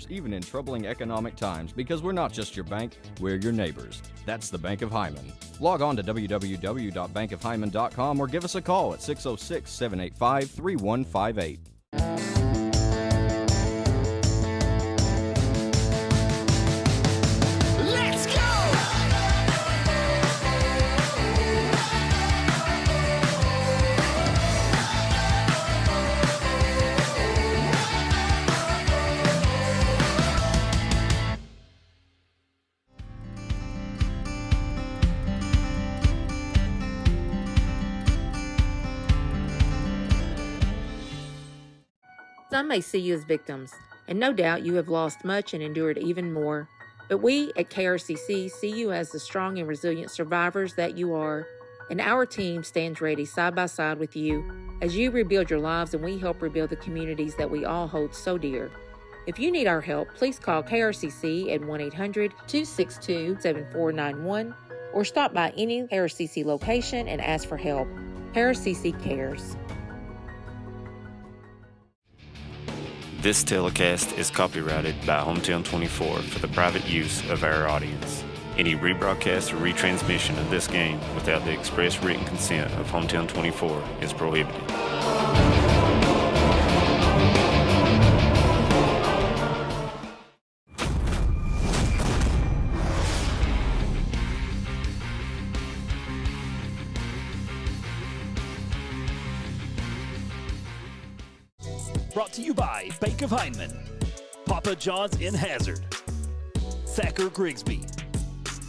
partners, even in troubling economic times, because we're not just your bank, we're your neighbors. That's the Bank of Hyman. Log on to www.bankofhyman.com or give us a call at 606-785-3158. Some may see you as victims, and no doubt you have lost much and endured even more. But we at KRCC see you as the strong and resilient survivors that you are, and our team stands ready side by side with you as you rebuild your lives and we help rebuild the communities that we all hold so dear. If you need our help, please call KRCC at 1-800-262-7491 or stop by any KRCC location and ask for help. KRCC cares. This telecast is copyrighted by Hometown 24 for the private use of our audience. Any rebroadcast or retransmission of this game without the express written consent of Hometown 24 is prohibited. Brought to you by Bank of Hyman, Papa John's in Hazard, Thacker Grigsby,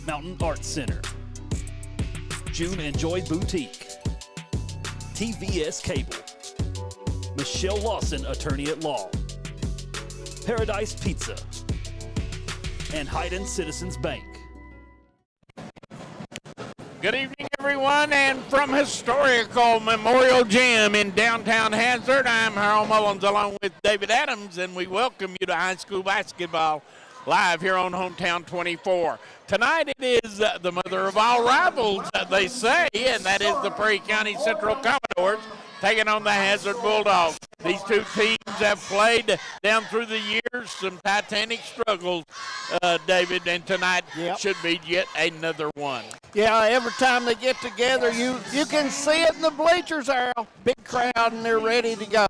Mountain Arts Center, June and Joy Boutique, TVS Cable, Michelle Lawson, Attorney at Law, Paradise Pizza, and Hayden Citizens Bank. Good evening, everyone, and from historical Memorial Gym in downtown Hazard, I'm Harold Mullins along with David Adams, and we welcome you to high school basketball live here on Hometown 24. Tonight it is the mother of all rivals, they say, and that is the Prairie County Central Commodores taking on the Hazard Bulldogs. These two teams have played down through the years, some titanic struggles, David, and tonight should be yet another one. Yeah, every time they get together, you can see it in the bleachers, Earl. Big crowd, and they're ready to go.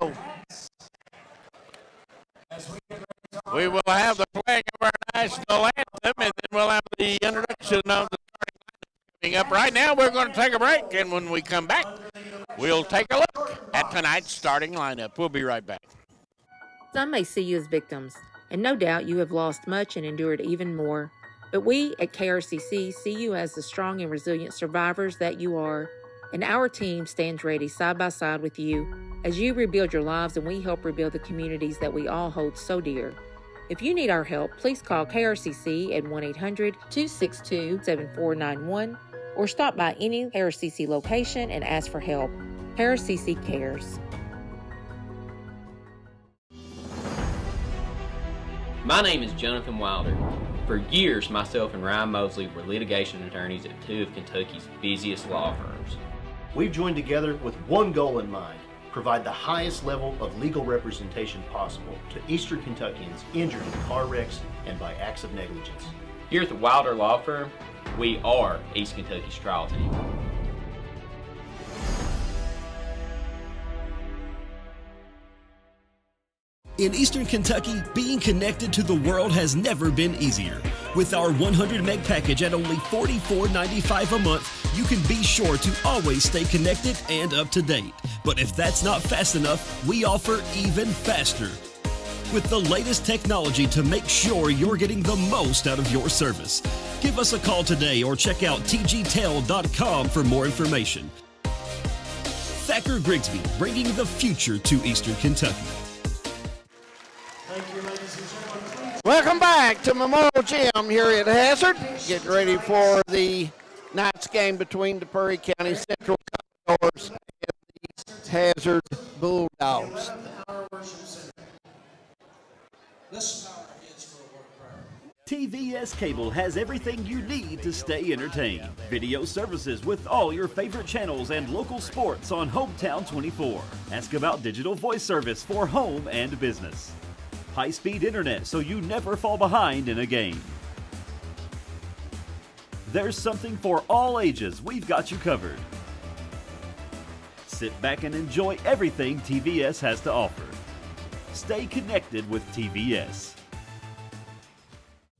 We will have the playing of our national anthem, and then we'll have the introduction of the starting lineup coming up. Right now, we're going to take a break, and when we come back, we'll take a look at tonight's starting lineup. We'll be right back. Some may see you as victims, and no doubt you have lost much and endured even more. But we at KRCC see you as the strong and resilient survivors that you are, and our team stands ready side by side with you as you rebuild your lives and we help rebuild the communities that we all hold so dear. If you need our help, please call KRCC at 1-800-262-7491 or stop by any KRCC location and ask for help. KRCC cares. My name is Jonathan Wilder. For years, myself and Ryan Mosley were litigation attorneys at two of Kentucky's busiest law firms. We've joined together with one goal in mind: provide the highest level of legal representation possible to Eastern Kentuckians injured in car wrecks and by acts of negligence. Here at the Wilder Law Firm, we are East Kentucky's trial team. In Eastern Kentucky, being connected to the world has never been easier. With our 100 meg package at only $44.95 a month, you can be sure to always stay connected and up to date. But if that's not fast enough, we offer even faster, with the layest technology to make sure you're getting the most out of your service. Give us a call today or check out tgtel.com for more information. Thacker Grigsby, bringing the future to Eastern Kentucky. Welcome back to Memorial Gym here at Hazard. Getting ready for the night's game between the Prairie County Central Commodores and the Hazard Bulldogs. TVS Cable has everything you need to stay entertained. Video services with all your favorite channels and local sports on Hometown 24. Ask about digital voice service for home and business. high-speed internet so you never fall behind in a game. There's something for all ages. We've got you covered. Sit back and enjoy everything TVS has to offer. Stay connected with TVS.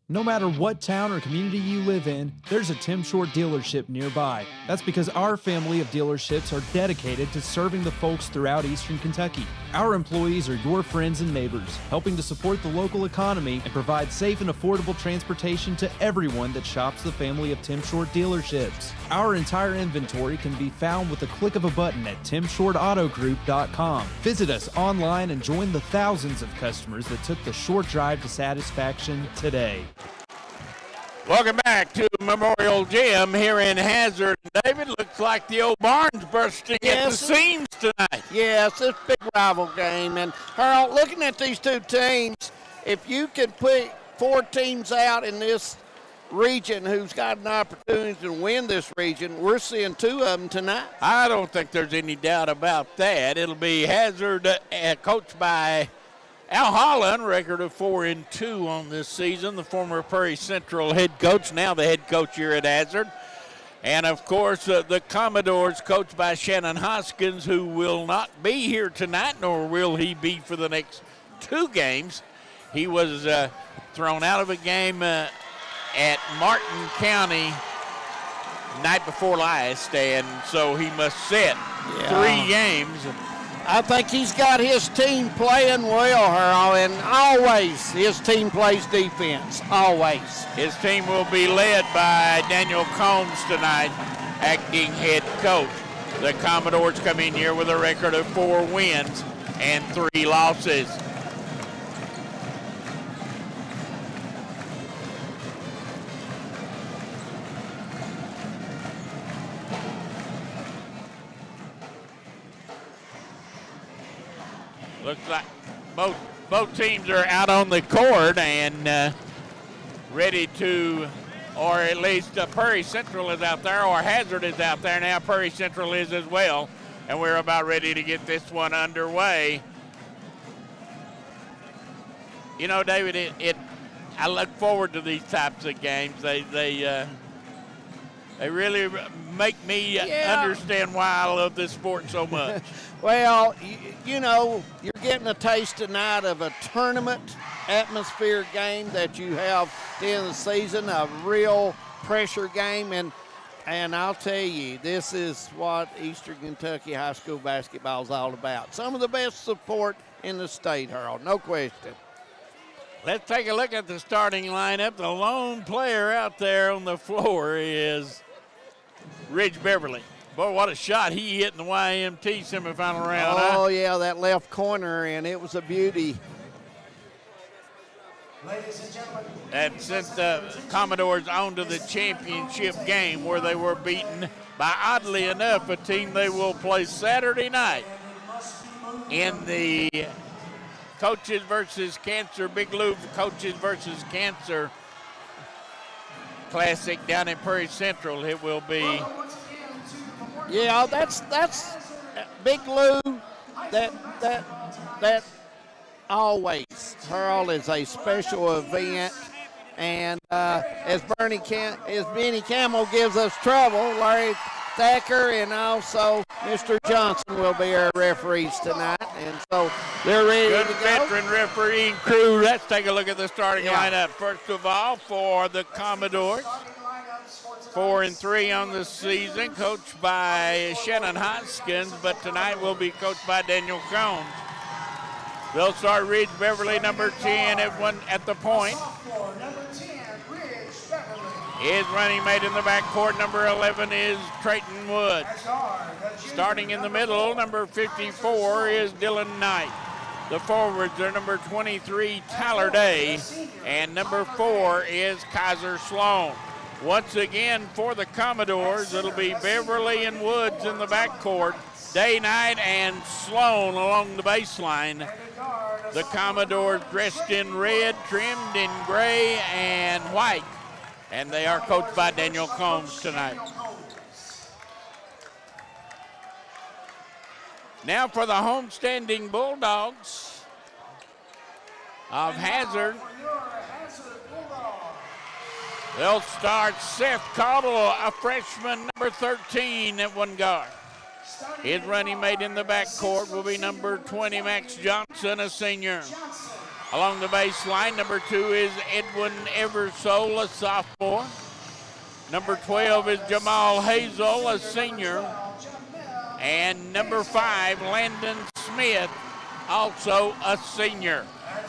No matter what town or community you live in, there's a Tim Short dealership nearby. That's because our family of dealerships are dedicated to serving the folks throughout Eastern Kentucky. Our employees are your friends and neighbors, helping to support the local economy and provide safe and affordable transportation to everyone that shops the family of Tim Short dealerships. Our entire inventory can be found with the click of a button at timshortautogroup.com. Visit us online and join the thousands of customers that took the short drive to satisfaction today. Welcome back to Memorial Gym here in Hazard. David, looks like the old barn's bursting at the seams tonight. Yes, it's a big rival game. And Harold, looking at these two teams, if you could put 4 teams out in this region who's got an opportunity to win this region, we're seeing 2 of them tonight. I don't think there's any doubt about that. It'll be Hazard, coached by Al Holland, record of 4-2 on this season, the former Prairie Central head coach, now the head coach here at Hazard. And, of course, the Commodores, coached by Shannon Hoskins, who will not be here tonight, nor will he be for the next 2 games. He was thrown out of a game at Martin County night before last, and so he must sit 3 games. I think he's got his team playing well, Harold, and always his team plays defense, always. His team will be led by Daniel Combs tonight, acting head coach. The Commodores come in here with a record of 4 wins and 3 losses. Looks like both teams are out on the court and ready to, or at least Prairie Central is out there, or Hazard is out there now. Prairie Central is as well, and we're about ready to get this one underway. You know, David, I look forward to these types of games. They really make me understand why I love this sport so much. Well, you know, you're getting a taste tonight of a tournament atmosphere game that you have at the end of the season, a real pressure game. And I'll tell you, this is what Eastern Kentucky high school basketball is all about. Some of the best support in the state, Harold, no question. Let's take a look at the starting lineup. The lone player out there on the floor is Ridge Beverly. Boy, what a shot he hit in the YMT semifinal round. Oh, yeah, that left corner, and it was a beauty. Ladies and gentlemen. And sent the Commodores on to the championship game where they were beaten by, oddly enough, a team they will play Saturday night in the Coaches versus Cancer, Big Lou Coaches versus Cancer Classic down in Prairie Central. It will be. Yeah, that's Big Lou. That always, Harold, is a special event. And as Benny Camel gives us trouble, Larry Thacker and also Mr. Johnson will be our referees tonight. And so they're ready to go. Good veteran refereeing crew. Let's take a look at the starting lineup. First of all, for the Commodores, 4-3 on the season, coached by Shannon Hoskins, but tonight will be coached by Daniel Combs. They'll start Ridge Beverly, number 10, at the point. His running mate in the backcourt, number 11, is Trayton Woods. Starting in the middle, number 54 is Dylan Knight. The forwards are number 23, Tyler Day, and number 4 is Kaiser Sloan. Once again, for the Commodores, it'll be Beverly and Woods in the backcourt, Day, Knight, and Sloan along the baseline. The Commodores dressed in red, trimmed in gray and white, and they are coached by Daniel Combs tonight. Now for the homestanding Bulldogs. of Hazard. They'll start Seth Caudle, a freshman, number 13 at one guard. His running mate in the backcourt will be number 20, Max Johnson, a senior. Along the baseline, number 2 is Edwin Eversole, a sophomore. Number 12 is Jamal Hazel, a senior. And number 5, Landon Smith, also a senior.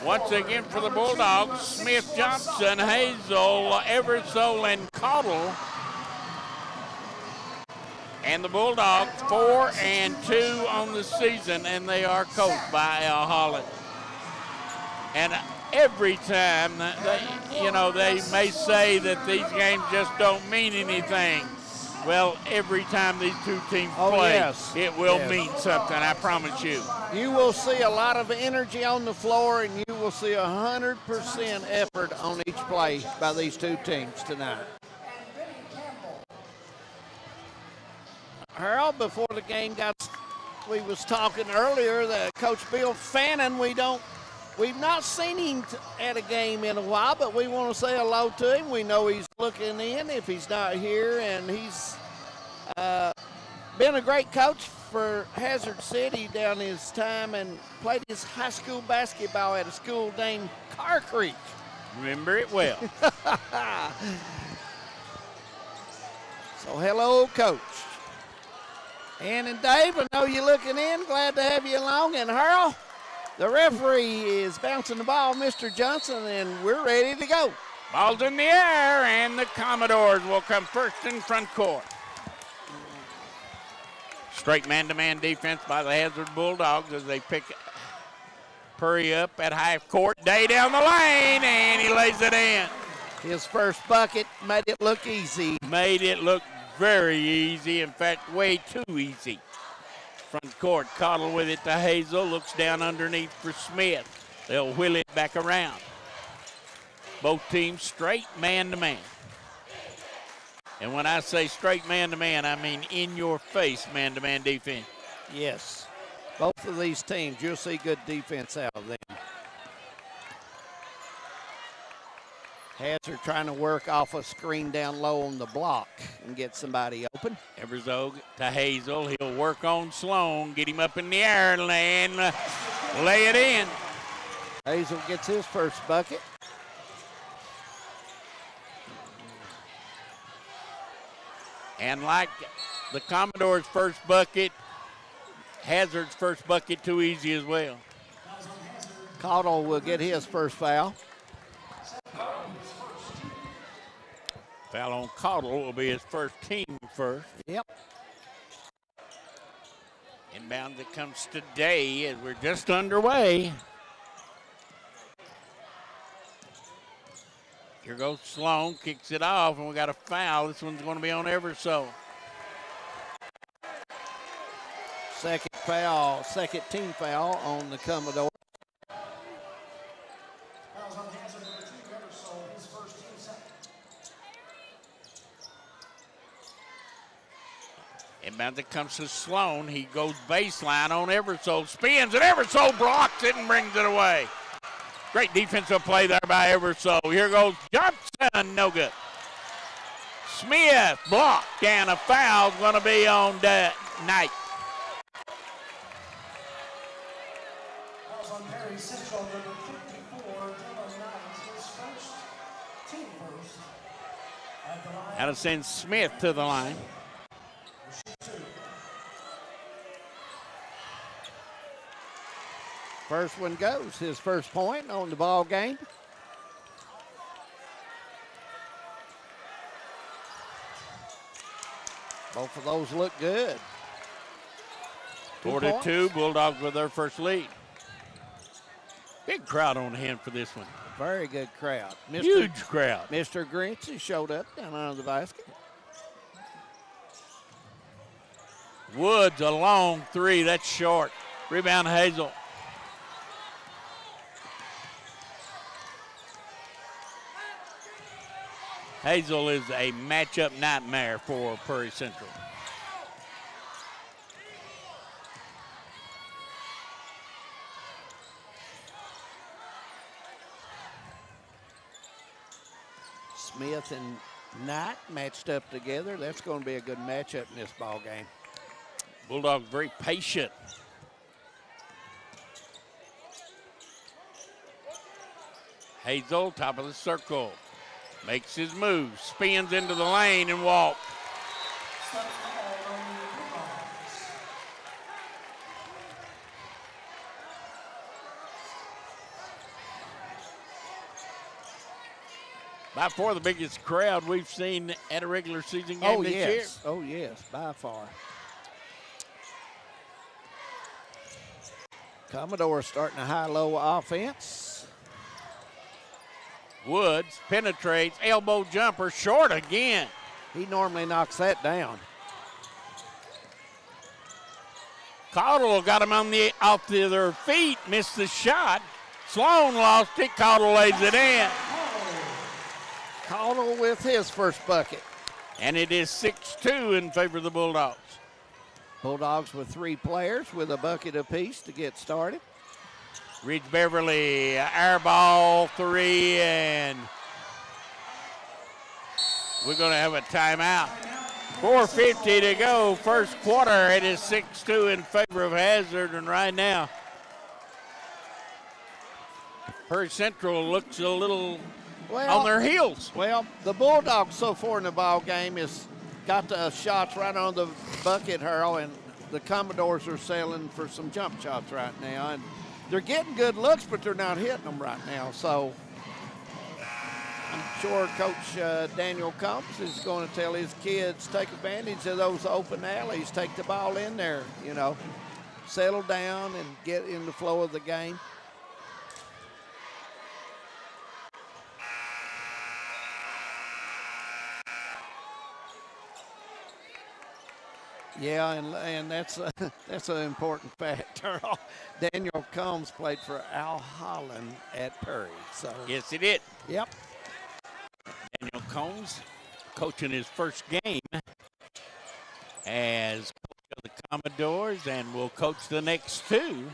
Once again for the Bulldogs, Smith, Johnson, Hazel, Eversole, and Caudle. And the Bulldogs 4-2 on the season, and they are coached by Al Holland. And every time, they may say that these games just don't mean anything. Well, every time these two teams play, it will mean something, I promise you. You will see a lot of energy on the floor, and you will see 100% effort on each play by these two teams tonight. Harold, before the game we was talking earlier that Coach Bill Fannin, we've not seen him at a game in a while, but we want to say hello to him. We know he's looking in if he's not here, and he's been a great coach for Hazard City down his time and played his high school basketball at a school named Car Creek. Remember it well. So hello, Coach. Ann and Dave, I know you're looking in. Glad to have you along. And Harold, the referee is bouncing the ball, Mr. Johnson, and we're ready to go. Ball's in the air, and the Commodores will come first in front court. Straight man-to-man defense by the Hazard Bulldogs as they pick Purry up at half court. Day down the lane, and he lays it in. His first bucket made it look easy. Made it look very easy. In fact, way too easy. Front court, Caudle with it to Hazel. Looks down underneath for Smith. They'll wheel it back around. Both teams straight man-to-man. And when I say straight man-to-man, I mean in-your-face man-to-man defense. Yes. Both of these teams, you'll see good defense out of them. Hazard trying to work off a screen down low on the block and get somebody open. Eversole to Hazel. He'll work on Sloan, get him up in the air and lay it in. Hazel gets his first bucket. And like the Commodores' first bucket, Hazard's first bucket too easy as well. Caudle will get his first foul. Foul on Caudle will be his first, team first. Yep. Inbound that comes today as we're just underway. Here goes Sloan, kicks it off, and we got a foul. This one's going to be on Eversole. Second team foul on the Commodore. Inbound that comes to Sloan. He goes baseline on Eversole, spins, and Eversole blocks it and brings it away. Great defensive play there by Eversole. Here goes Johnson, no good. Smith blocked, and a foul's going to be on Knight. That'll send Smith to the line. First one goes, his first point on the ball game. Both of those look good. 4-2, Bulldogs with their first lead. Big crowd on hand for this one. Very good crowd. Huge crowd. Mr. Grinch showed up down under the basket. Woods, a long three, that's short. Rebound Hazel. Hazel is a matchup nightmare for Prairie Central. Smith and Knight matched up together. That's going to be a good matchup in this ball game. Bulldogs very patient. Hazel, top of the circle, makes his move, spins into the lane and walks. By far the biggest crowd we've seen at a regular season game this year. Oh, yes, by far. Commodore starting a high-low offense. Woods penetrates, elbow jumper, short again. He normally knocks that down. Caudle got him off their feet, missed the shot. Sloan lost it, Caudle lays it in. Caudle with his first bucket. And it is 6-2 in favor of the Bulldogs. Bulldogs with 3 players with a bucket apiece to get started. Ridge Beverly, air ball 3, and we're going to have a timeout. 4:50 to go, first quarter. It is 6-2 in favor of Hazard, and right now, Prairie Central looks a little on their heels. Well, the Bulldogs so far in the ball game has got the shots right on the bucket hurl, and the Commodores are selling for some jump shots right now. And they're getting good looks, but they're not hitting them right now. So I'm sure Coach Daniel Combs is going to tell his kids, take advantage of those open alleys, take the ball in there, you know, settle down and get in the flow of the game. Yeah, and that's an important factor. Daniel Combs played for Al Holland at Perry. So yes, he did. Yep. Daniel Combs coaching his first game as coach of the Commodores, and will coach the next 2.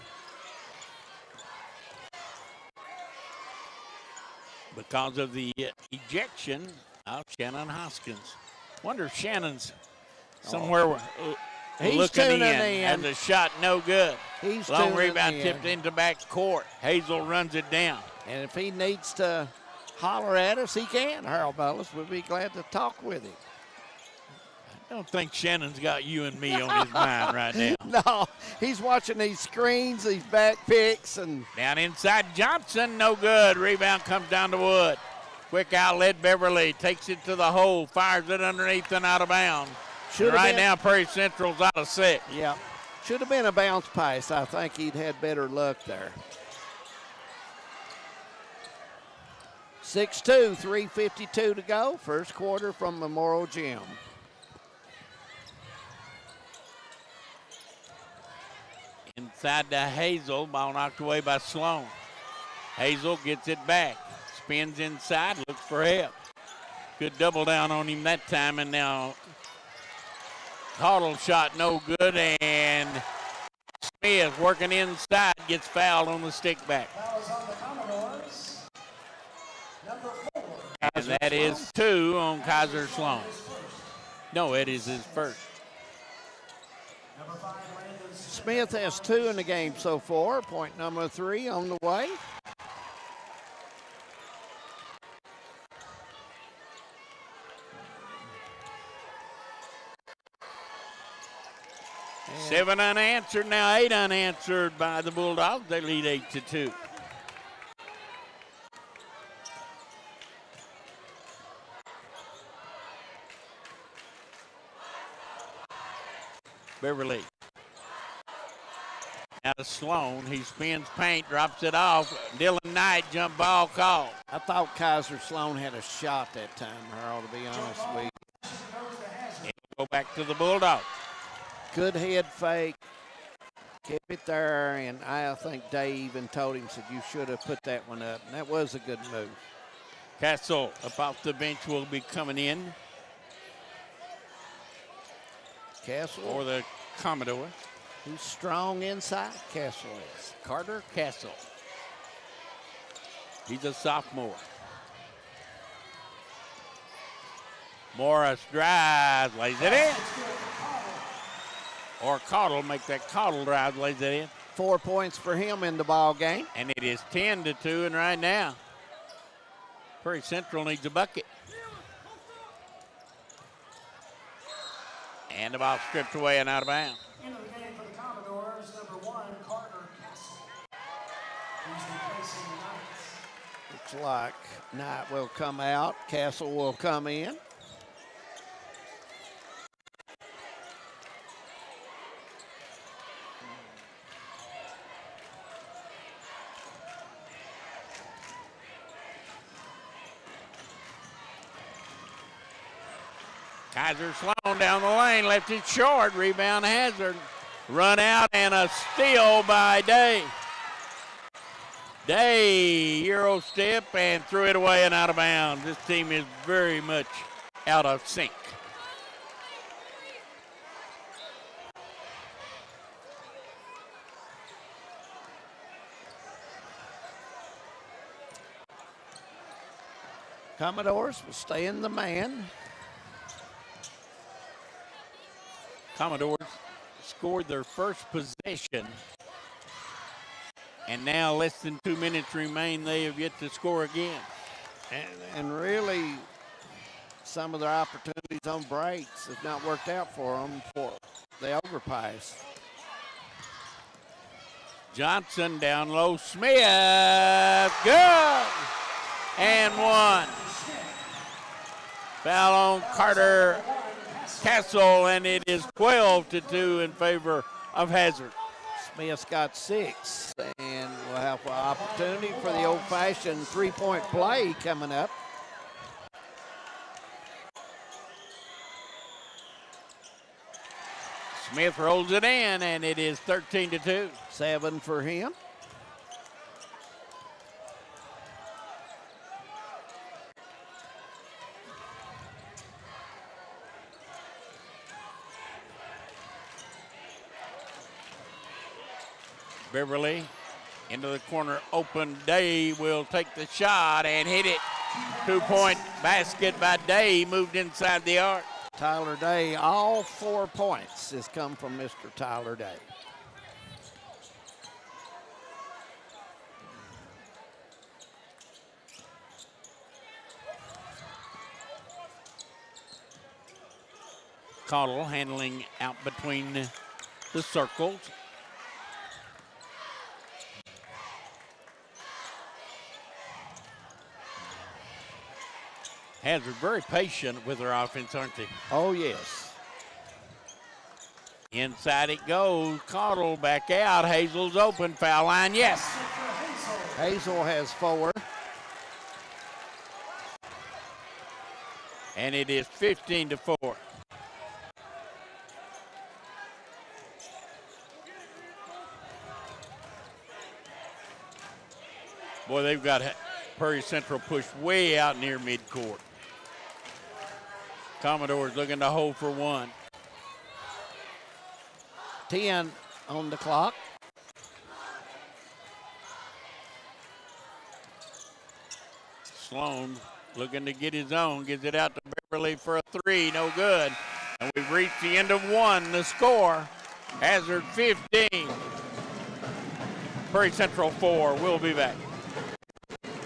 Because of the ejection of Shannon Hoskins. Wonder if Shannon's somewhere he's looking tuning in. And the shot no good. He's long tuning rebound in. tipped into back court. Hazel runs it down. And if he needs to holler at us, he can. Harold Bellis would be glad to talk with him. I don't think Shannon's got you and me on his mind right now. No, he's watching these screens, these back picks, and down inside Johnson, no good. Rebound comes down to Wood. Quick outlet, Beverly takes it to the hole, fires it underneath and out of bounds. Right now, Prairie Central's out of 6. Yeah, should have been a bounce pass. I think he'd had better luck there. 6-2, 3:52 to go. First quarter from Memorial Gym. Inside to Hazel, ball knocked away by Sloan. Hazel gets it back, spins inside, looks for help. Good double down on him that time, and now Caudle shot no good, and Smith working inside gets fouled on the stick back. And that is 2 on Kaiser Sloan. No, it is his first. Smith has 2 in the game so far. Point number 3 on the way. And 7 unanswered, now 8 unanswered by the Bulldogs. They lead 8-2. Beverly. Now to Sloan. He spins paint, drops it off. Dylan Knight, jump ball call. I thought Kaiser Sloan had a shot that time, Harold, to be honest with you. Go back to the Bulldogs. Good head fake. Kept it there, and I think Dave even told him, said, you should have put that one up. And that was a good move. Castle up off the bench will be coming in. Castle. For the Commodore. Who's strong inside? Castle is. Carter Castle. He's a sophomore. Morris drives, lays it in. Or Caudle, make that Caudle drive, lays it in. 4 points for him in the ball game. And it is 10-2, and right now, Prairie Central needs a bucket. And the ball stripped away and out of bounds. Into the game for the Commodores, number 1, Carter Castle. He's replacing Knight. Looks like Knight will come out. Castle will come in. Kaiser Sloan down the lane, left it short, rebound Hazard. Run out and a steal by Day. Day, Euro step and threw it away and out of bounds. This team is very much out of sync. Commodores will stay in the man. Commodores scored their first possession. And now less than 2 minutes remain. They have yet to score again. And really, some of their opportunities on breaks have not worked out for them for the overpass. Johnson down low, Smith, good! And one. Foul on Carter Castle, and it is 12-2 in favor of Hazard. Smith's got 6, and we'll have an opportunity for the old-fashioned three-point play coming up. Smith rolls it in, and it is 13-2. 7 for him. Beverly into the corner, open. Day will take the shot and hit it. 2-point basket by Day, moved inside the arc. Tyler Day, all 4 points has come from Mr. Tyler Day. Caudle handling out between the circles. Hazard very patient with their offense, aren't they? Oh, yes. Inside it goes. Caudle back out. Hazel's open. Foul line, yes. Hazel has 4. And it is 15-4. Boy, they've got Prairie Central pushed way out near midcourt. Commodores looking to hold for 1. 10 on the clock. Sloan looking to get his own, gives it out to Beverly for a 3, no good. And we've reached the end of 1. The score, Hazard 15, Prairie Central 4. We'll be back.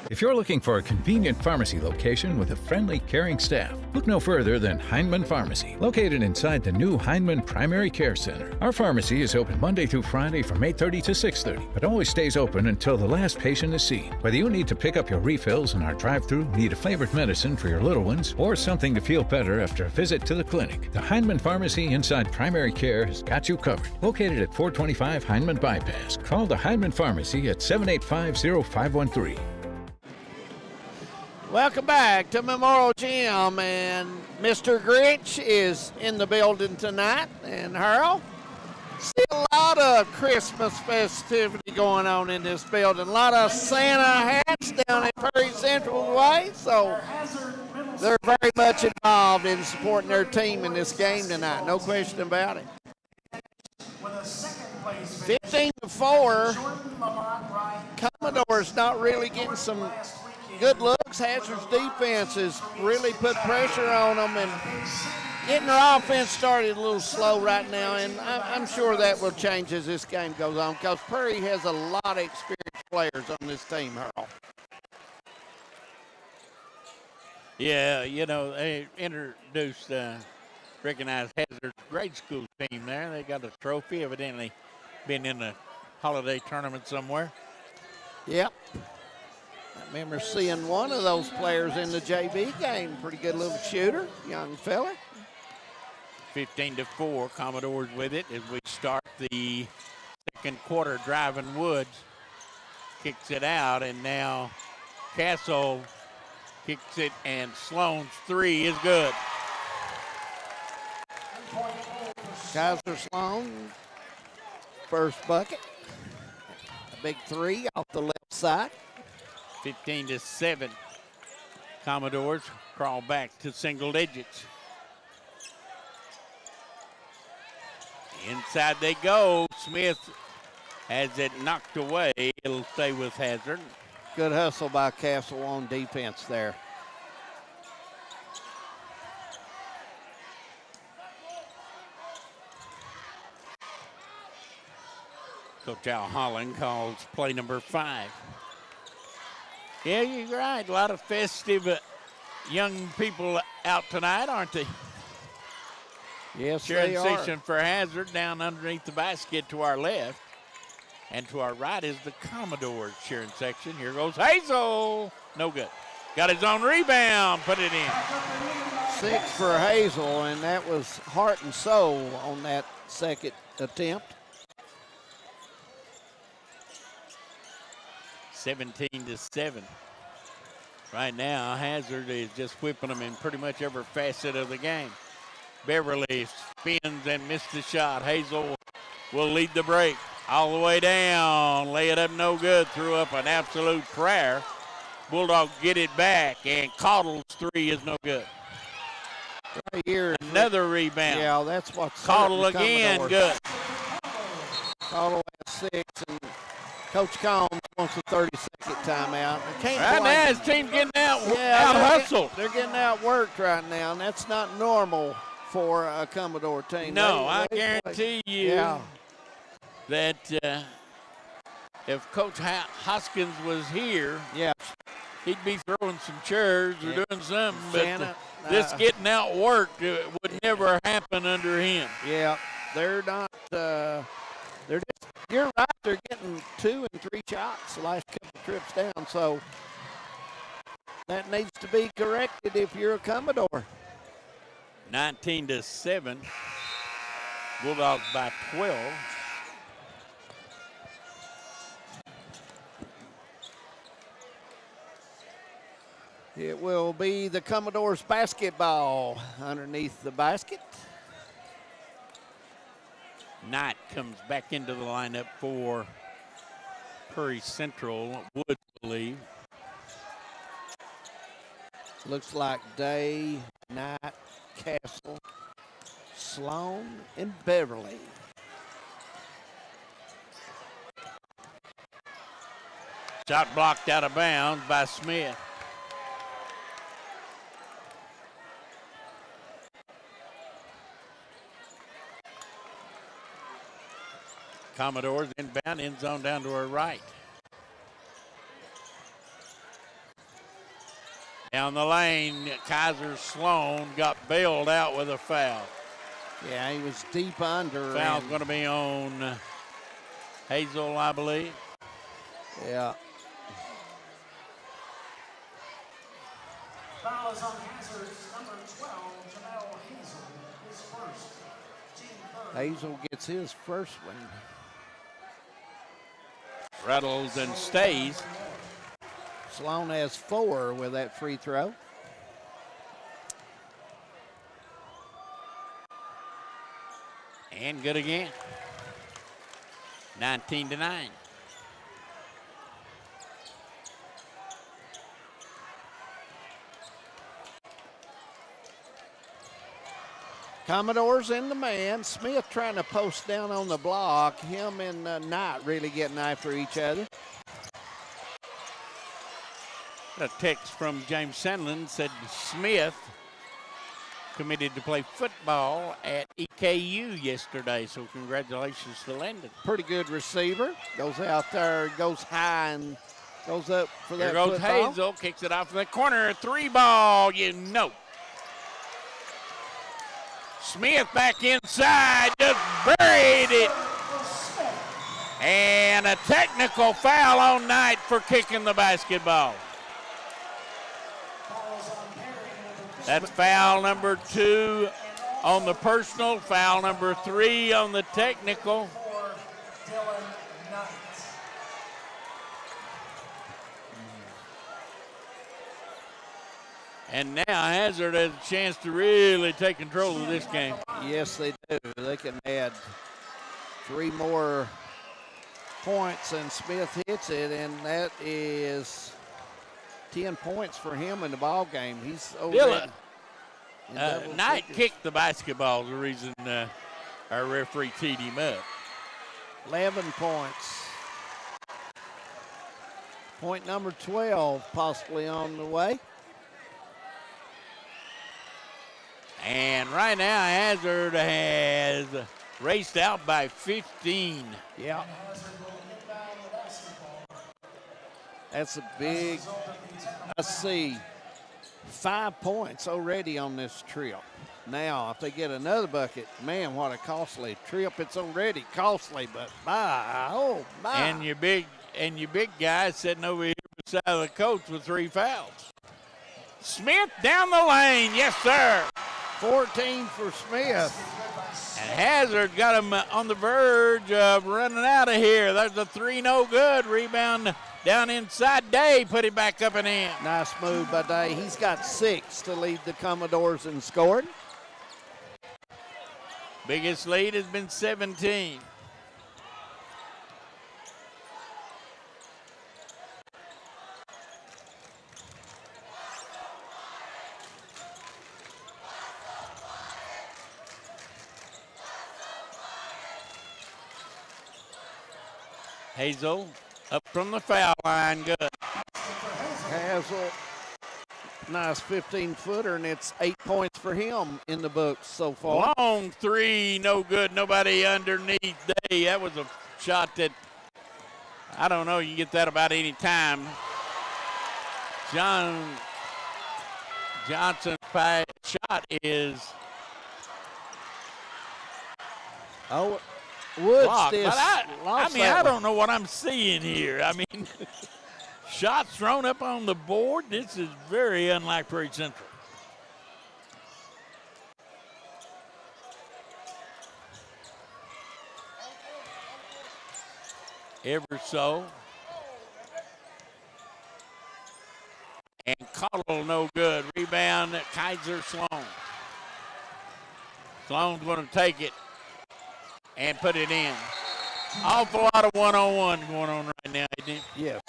If you're looking for a convenient pharmacy location with a friendly, caring staff, look no further than Heinemann Pharmacy, located inside the new Heinemann Primary Care Center. Our pharmacy is open Monday through Friday from 8:30 to 6:30, but always stays open until the last patient is seen. Whether you need to pick up your refills in our drive-thru, need a flavored medicine for your little ones, or something to feel better after a visit to the clinic, the Heinemann Pharmacy inside Primary Care has got you covered. Located at 425 Heinemann Bypass. Call the Heinemann Pharmacy at 785-0513. Welcome back to Memorial Gym, and Mr. Grinch is in the building tonight, and Harold, see a lot of Christmas festivity going on in this building. A lot of Santa hats down at Prairie Central Way, so they're very much involved in supporting their team in this game tonight, no question about it. 15-4, Commodores not really getting some getting good looks. Hazard's defense has really put pressure on them and getting their offense started a little slow right now, and I'm sure that will change as this game goes on because Prairie has a lot of experienced players on this team, Harold. Yeah, you know, they introduced, recognized Hazard's grade school team there. They got a trophy, evidently been in a holiday tournament somewhere. Yep. I remember seeing one of those players in the JV game. Pretty good little shooter, young fella. 15-4, Commodores with it as we start the second quarter. Driving Woods kicks it out, and now Castle kicks it, and Sloan's three is good. Kaiser Sloan, first bucket. A big three off the left side. 15-7. Commodores crawl back to single digits. Inside they go. Smith has it knocked away. It'll stay with Hazard. Good hustle by Castle on defense there. Coach Al Holland calls play number 5. Yeah, you're right. A lot of festive young people out tonight, aren't they? Yes, cheering they are. section for Hazard down underneath the basket to our left. And to our right is the Commodores cheering section. Here goes Hazel. No good. Got his own rebound. Put it in. 6 for Hazel, and that was heart and soul on that second attempt. 17-7. Right now, Hazard is just whipping them in pretty much every facet of the game. Beverly spins and missed the shot. Hazel will lead the break all the way down. Lay it up no good. Threw up an absolute prayer. Bulldogs get it back, and Caudle's three is no good. Right here. Another rebound. Yeah, that's what's Caudle again, good. Caudle has 6, and Coach Combs wants a 30-second timeout. Right now, his team getting out hustled. They're getting outworked right now, and that's not normal for a Commodore team. No, I guarantee you that if Coach Hoskins was here, he'd be throwing some chairs or doing something. But this getting outworked would never happen under him. Yeah, they're not. They're just. You're right. They're getting 2 and 3 shots the last couple trips down. So that needs to be corrected if you're a Commodore. 19-7. Bulldogs by 12. It will be the Commodores basketball underneath the basket. Knight comes back into the lineup for Prairie Central. Wood, believe. Looks like Day, Knight, Castle, Sloan, and Beverly. Shot blocked out of bounds by Smith. Commodores inbound, end zone down to her right. Down the lane, Kaiser Sloan got bailed out with a foul. Yeah, he was deep under. Foul's going to be on Hazel, I believe. Yeah. Foul is on Hazard's number 12, Jamel Hazel, his first. Team third. Hazel gets his first one. Rattles and stays. Sloan has 4 with that free throw. And good again. 19-9. Commodores in the man. Smith trying to post down on the block. Him and Knight really getting after each other. A text from James Sandlin said Smith committed to play football at EKU yesterday, so congratulations to Landon. Pretty good receiver. Goes out there, goes high, and goes up for that Here goes football. Hazel, kicks it off in the corner, 3 ball, you know. Smith back inside, just buried it. And a technical foul on Knight for kicking the basketball. That's foul number 2 on the personal, foul number 3 on the technical. And now Hazard has a chance to really take control of this game. Yes, they do. They can add 3 more points, and Smith hits it, and that is 10 points for him in the ball game. He's over. Knight kicked the basketball, the reason our referee teed him up. 11 points. Point number 12 possibly on the way. And right now, Hazard has raced out by 15. Yeah. That's a big, let's see, 5 points already on this trip. Now, if they get another bucket, man, what a costly trip. It's already costly, but my. And your big guy sitting over here beside the coach with 3 fouls. Smith down the lane, yes, sir. 14 for Smith. And Hazard got him on the verge of running out of here. There's a 3, no good. Rebound down inside. Day put it back up and in. Nice move by Day. He's got 6 to lead the Commodores in scoring. Biggest lead has been 17. Hazel up from the foul line, good. Hazel, nice 15-footer, and it's 8 points for him in the books so far. Long 3, no good. Nobody underneath Day. That was a shot that, I don't know, you can get that about any time. Johnson's shot is Woods blocked. this. I don't know what I'm seeing here. I mean, shots thrown up on the board. This is very unlike Prairie Central. Ever so. And Cottle no good. Rebound, Kaiser Sloan. Sloan's going to take it and put it in. Awful lot of one-on-one going on right now, isn't it? Yes.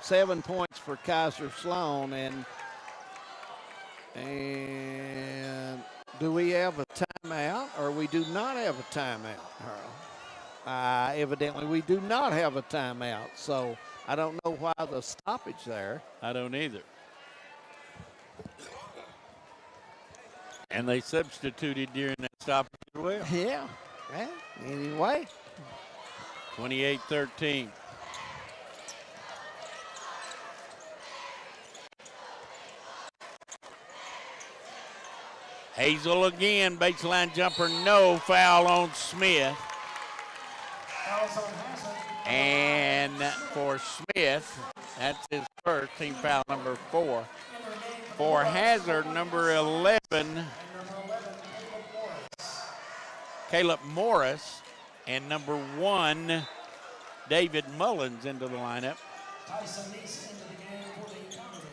7 points for Kaiser Sloan, and do we have a timeout, or we do not have a timeout, Earl? Evidently, we do not have a timeout, so I don't know why the stoppage there. I don't either. And they substituted during that stoppage as well. Yeah. Anyway. 28-13. Hazel again, baseline jumper, no foul on Smith. And for Smith, that's his first, team foul number 4. For Hazard, number 11, Caleb Morris, and number 1, David Mullins into the lineup. Tyson Neese into the game for the Commodores.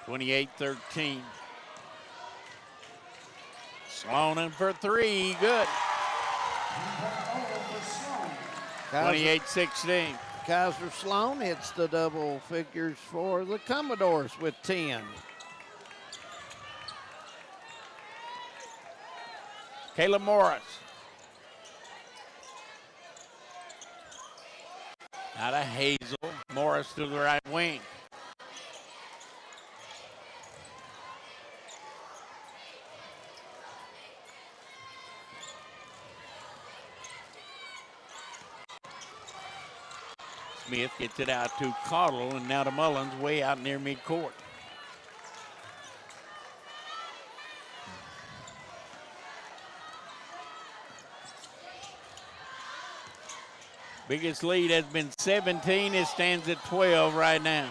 28-13. Sloan in for 3, good. 28-16. Kaiser Sloan hits the double figures for the Commodores with 10. Kayla Morris. Out of Hazel. Morris to the right wing. Smith gets it out to Caudle, and now to Mullins way out near midcourt. Biggest lead has been 17. It stands at 12 right now.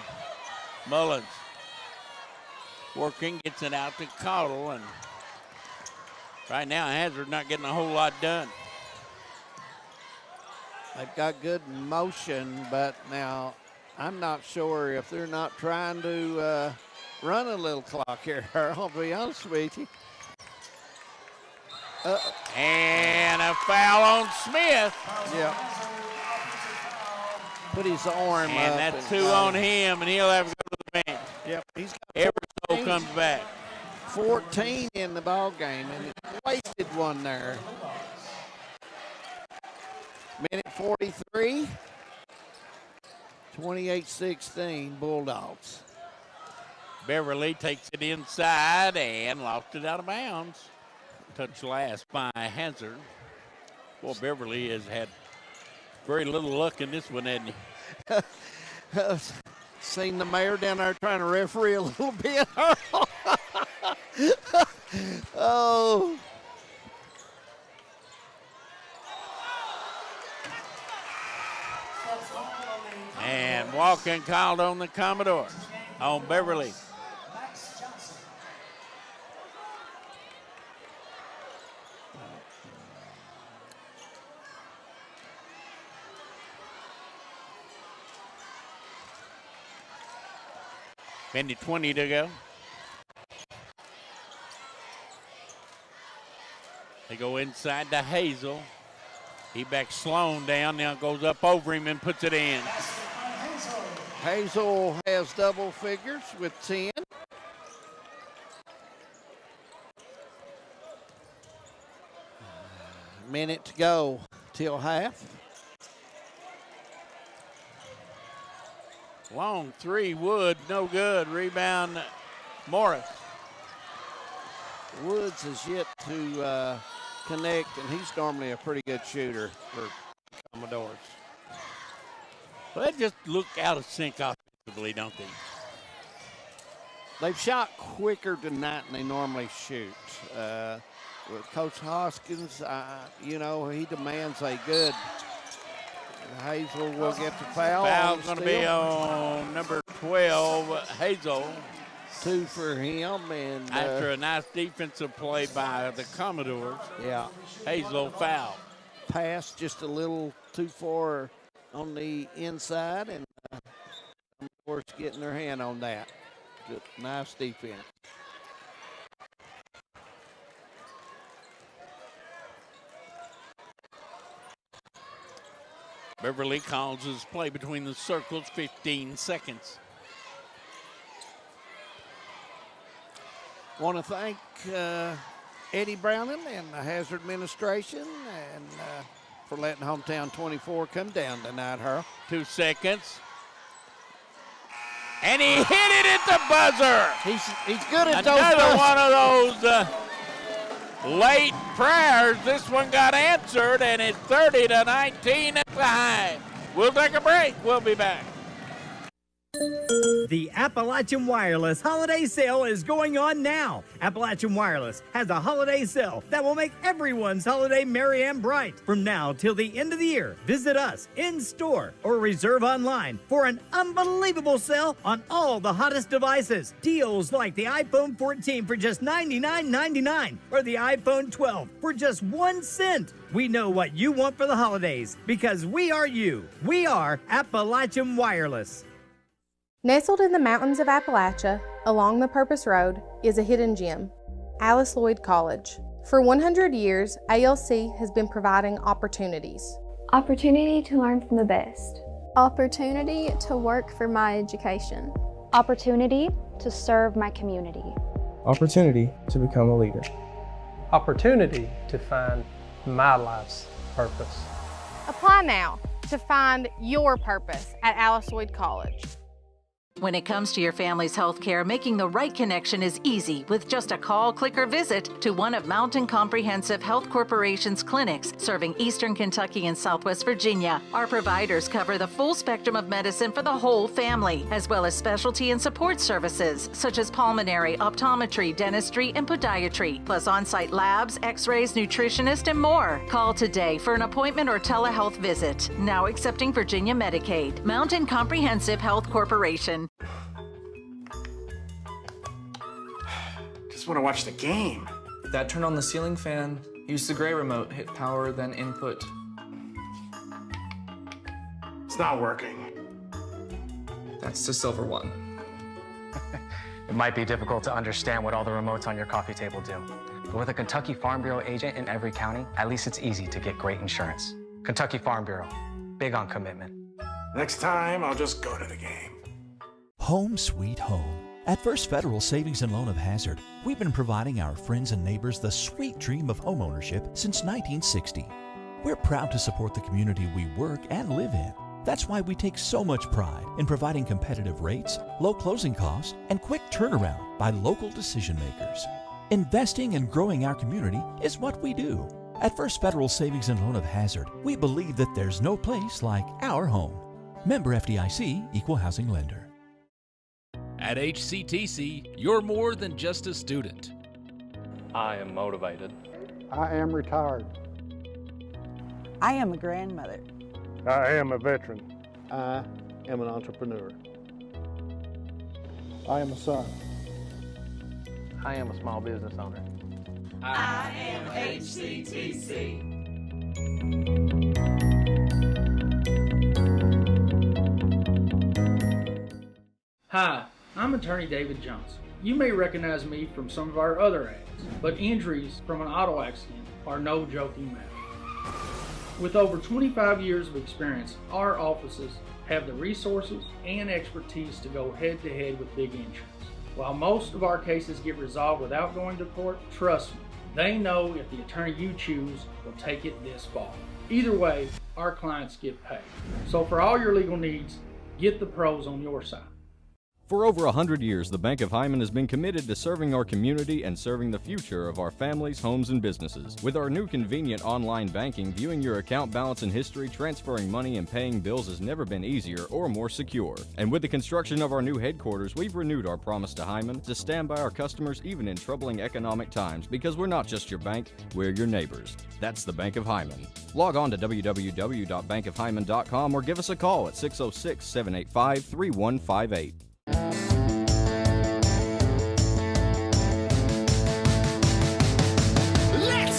Mullins working, gets it out to Caudle, and right now Hazard not getting a whole lot done. They've got good motion, but now I'm not sure if they're not trying to run a little clock here, I'll be honest with you. And a foul on Smith. Yeah. Put his arm up. And that's two on him, and he'll have to go to the bench. Yep, he's got Everett comes back. 14 in the ball game, and he wasted one there. Minute 43, 28-16 Bulldogs. Beverly takes it inside and lost it out of bounds. Touch last by Hazard. Well, Beverly has had very little luck in this one, hasn't he? Seen the mayor down there trying to referee a little bit. Oh. And walking called on the Commodores, on Beverly. Minute 20 to go. They go inside to Hazel. He backs Sloan down, now goes up over him and puts it in. Hazel has double figures with 10. Minute to go till half. Long three, Wood, no good. Rebound, Morris. Woods has yet to connect, and he's normally a pretty good shooter for Commodores. Well, they just look out of sync offensively, don't they? They've shot quicker tonight than they normally shoot. With Coach Hoskins, you know, he demands a good. Hazel will get the foul. Foul's going to be on number 12, Hazel. 2 for him. And after a nice defensive play by the Commodores, yeah, Hazel foul. Pass just a little too far on the inside, and Commodores getting their hand on that. Good, nice defense. Beverly calls his play between the circles, 15 seconds. Want to thank Eddie Browning and the Hazard administration and for letting Hometown 24 come down tonight, Harold. 2 seconds. And he hit it at the buzzer. He's good at those Another one of those late prayers. This one got answered, and it's 30-19 at the high. We'll take a break. We'll be back. The Appalachian Wireless Holiday Sale is going on now. Appalachian Wireless has a holiday sale that will make everyone's holiday merry and bright. From now till the end of the year, visit us in store or reserve online for an unbelievable sale on all the hottest devices. Deals like the iPhone 14 for just $99.99 or the iPhone 12 for just 1 cent. We know what you want for the holidays because we are you. We are Appalachian Wireless. Nestled in the mountains of Appalachia, along the Purpose Road, is a hidden gem, Alice Lloyd College. For 100 years, ALC has been providing opportunities. Opportunity to learn from the best. Opportunity to work for my education. Opportunity to serve my community. Opportunity to become a leader. opportunity to find my life's purpose. Apply now to find your purpose at Alice Lloyd College. When it comes to your family's health care, making the right connection is easy with just a call, click, or visit to one of Mountain Comprehensive Health Corporation's clinics serving Eastern Kentucky and Southwest Virginia. Our providers cover the full spectrum of medicine for the whole family, as well as specialty and support services such as pulmonary, optometry, dentistry, and podiatry, plus on-site labs, x-rays, nutritionist, and more. Call today for an appointment or telehealth visit. Now accepting Virginia Medicaid. Mountain Comprehensive Health Corporation. Just want to watch the game. Dad turned on the ceiling fan, used the gray remote, hit power, then input. It's not working. That's the silver one. It might be difficult to understand what all the remotes on your coffee table do. But with a Kentucky Farm Bureau agent in every county, at least it's easy to get great insurance. Kentucky Farm Bureau, big on commitment. Next time, I'll just go to the game. Home sweet home. At First Federal Savings and Loan of Hazard, we've been providing our friends and neighbors the sweet dream of homeownership since 1960. We're proud to support the community we work and live in. That's why we take so much pride in providing competitive rates, low closing costs, and quick turnaround by local decision makers. Investing and growing our community is what we do. At First Federal Savings and Loan of Hazard, we believe that there's no place like our home. Member FDIC, Equal Housing Lender. At HCTC, you're more than just a student. I am motivated. I am retired. I am a grandmother. I am a veteran. I am an entrepreneur. I am a son. I am a small business owner. I am HCTC. Hi, I'm attorney David Johnson. You may recognize me from some of our other ads, but injuries from an auto accident are no joking matter. With over 25 years of experience, our offices have the resources and expertise to go head-to-head with big insurance. While most of our cases get resolved without going to court, trust me, they know if the attorney you choose will take it this far. Either way, our clients get paid. So for all your legal needs, get the pros on your side. For over 100 years, the Bank of Hyman has been committed to serving our community and serving the future of our families, homes, and businesses. With our new convenient online banking, viewing your account balance and history, transferring money, and paying bills has never been easier or more secure. And with the construction of our new headquarters, we've renewed our promise to Hyman to stand by our customers even in troubling economic times, because we're not just your bank, we're your neighbors. That's the Bank of Hyman. Log on to www.bankofhyman.com or give us a call at 606-785-3158. Let's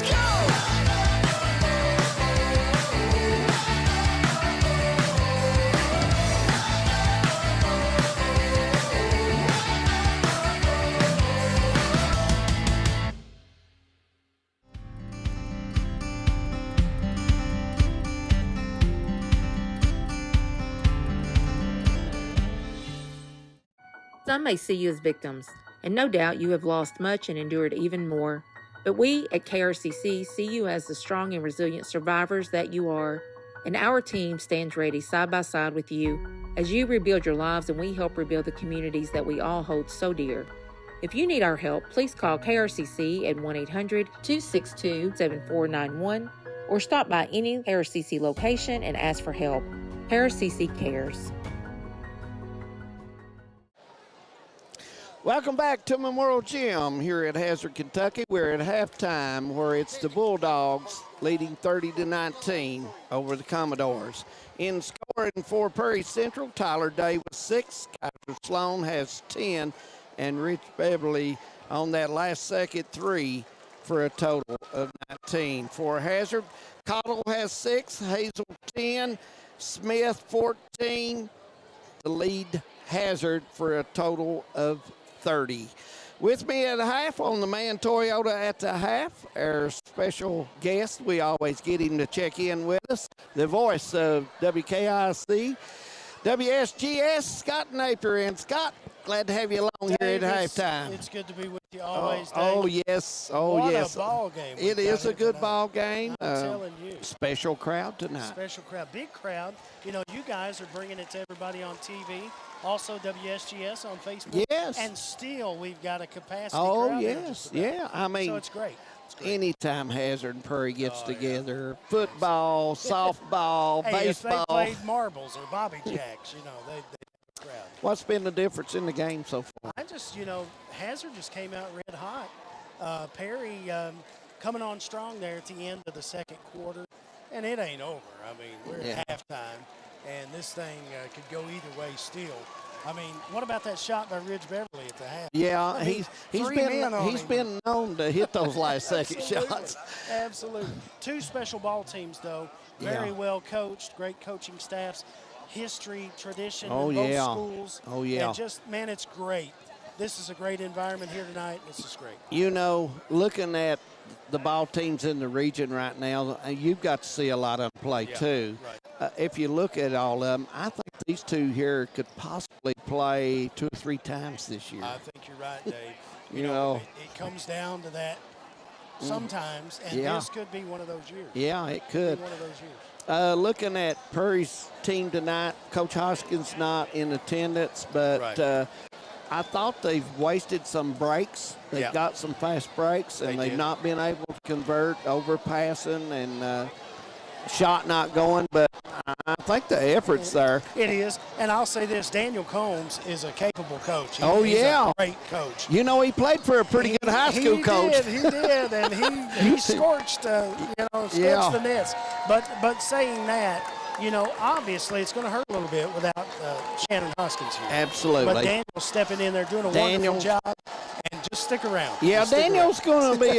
go! Some may see you as victims, and no doubt you have lost much and endured even more. But we at KRCC see you as the strong and resilient survivors that you are, and our team stands ready side by side with you as you rebuild your lives and we help rebuild the communities that we all hold so dear. If you need our help, please call KRCC at 1-800-262-7491 or stop by any KRCC location and ask for help. KRCC cares. Welcome back to Memorial Gym here at Hazard, Kentucky. We're at halftime where it's the Bulldogs leading 30-19 over the Commodores. In scoring for Perry Central, Tyler Day with 6, Kaiser Sloan has 10, and Rich Beverly on that last second 3 for a total of 19. For Hazard, Cottle has 6, Hazel 10, Smith 14, the lead Hazard for a total of 30. With me at the half on the Man Toyota at the half, our special guest, we always get him to check in with us, the voice of WKIC, WSGS, Scott Napier. And Scott, glad to have you along here at halftime. It's good to be with you always, Dave. Oh, yes. Oh, what yes. a ball game. It is a good ball game. I'm telling you. Special crowd tonight. Special crowd. Big crowd. You know, you guys are bringing it to everybody on TV. Also, WSGS on Facebook. Yes. And still, we've got a capacity Oh, crowd there yes. just about. Yeah. I mean, so it's great. anytime Hazard and Prairie gets together, football, softball, Hey, baseball. if they played marbles or bobby jacks, you know, they have a crowd. What's been the difference in the game so far? I just, you know, Hazard just came out red hot. Perry coming on strong there at the end of the second quarter, and it ain't over. I mean, we're at halftime, and this thing could go either way still. I mean, what about that shot by Ridge Beverly at the half? Yeah, I mean, he's been known to hit those last second shots. Absolutely. Two special ball teams, though, very well coached, great coaching staffs, history, tradition in both schools. Oh, yeah. And just, man, it's great. This is a great environment here tonight. This is great. You know, looking at the ball teams in the region right now, you've got to see a lot of them play too. Right. If you look at all of them, I think these two here could possibly play 2 or 3 times this year. I think you're right, Dave. You know, it comes down to that sometimes, and this could be one of those years. Yeah, it could. One of those years. Looking at Prurie's team tonight, Coach Hoskins not in attendance, but I thought they've wasted some breaks. They've got some fast breaks, and they've not been able to convert overpassing and shot not going, but I think the effort's there. It is, and I'll say this, Daniel Combs is a capable coach. He's a great coach. You know, he played for a pretty good high school coach. He did, and he scorched, the nets. But saying that, you know, obviously it's going to hurt a little bit without Shannon Hoskins here. Absolutely. But Daniel's stepping in there, doing a wonderful job, and just stick around. Yeah, Daniel's going to be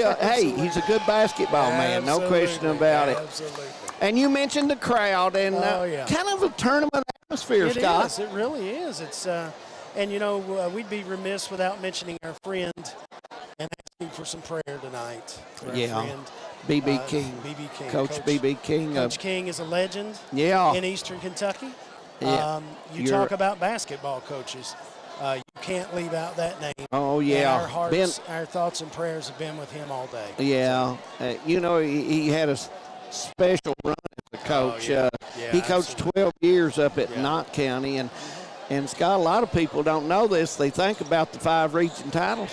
he's a good basketball man, no question about it. Absolutely. And you mentioned the crowd and kind of a tournament atmosphere, Scott. It really is. It's and you know, we'd be remiss without mentioning our friend and asking for some prayer tonight. For our friend, B.B. King. B.B. King. Coach B.B. King. Coach King is a legend in Eastern Kentucky. Yeah. You talk about basketball coaches. You can't leave out that name. Oh, yeah. And our hearts, our thoughts and prayers have been with him all day. Yeah. You know, he had a special run as a coach. He coached 12 years up at Knott County. And Scott, a lot of people don't know this. They think about the 5 region titles.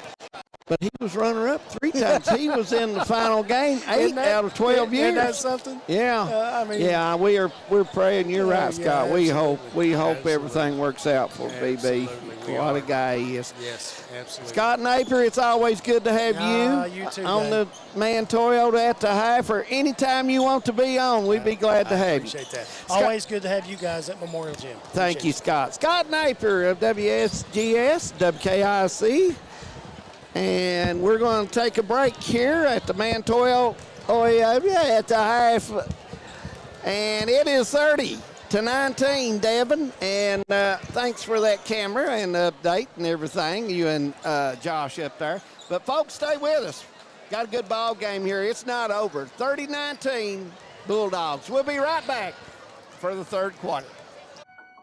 But he was runner-up 3 times. He was in the final game 8 out of 12 years. Isn't that something? Yeah. We're praying. You're right, Scott. We hope everything works out for BB. What a guy he is. Yes, absolutely. Scott Napier, it's always good to have you too, on Dave. the Man Toyota at the Hive for any time you want to be on. We'd be glad to have you. Appreciate that. Always good to have you guys at Memorial Gym. Thank you, Scott. Scott Napier of WSGS, WKIC. And we're going to take a break here at the Man Toyota at the Hive. And it is 30-19, Devin. And thanks for that camera and update and everything, you and Josh up there. But, folks, stay with us. Got a good ball game here. It's not over. 30-19 Bulldogs. We'll be right back for the third quarter.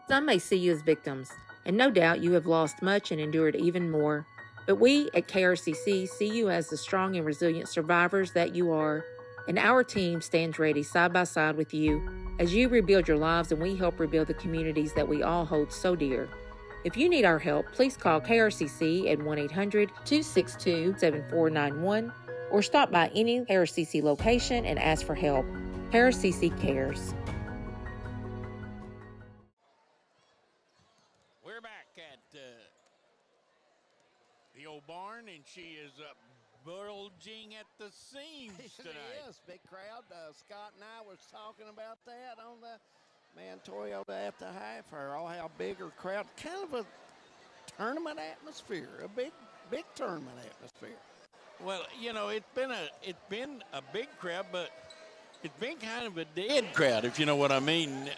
Some may see you as victims, and no doubt you have lost much and endured even more. But we at KRCC see you as the strong and resilient survivors that you are, and our team stands ready side by side with you as you rebuild your lives and we help rebuild the communities that we all hold so dear. If you need our help, please call KRCC at 1-800-262-7491 or stop by any KRCC location and ask for help. KRCC cares. We're back at the old barn, and she is bulging at the seams tonight. It is. Big crowd. Scott and I was talking about that on the Man Toyota at the Hive. How bigger crowd. Kind of a tournament atmosphere. A big tournament atmosphere. Well, you know, it's been a big crowd, but it's been kind of a dead crowd, if you know what I mean.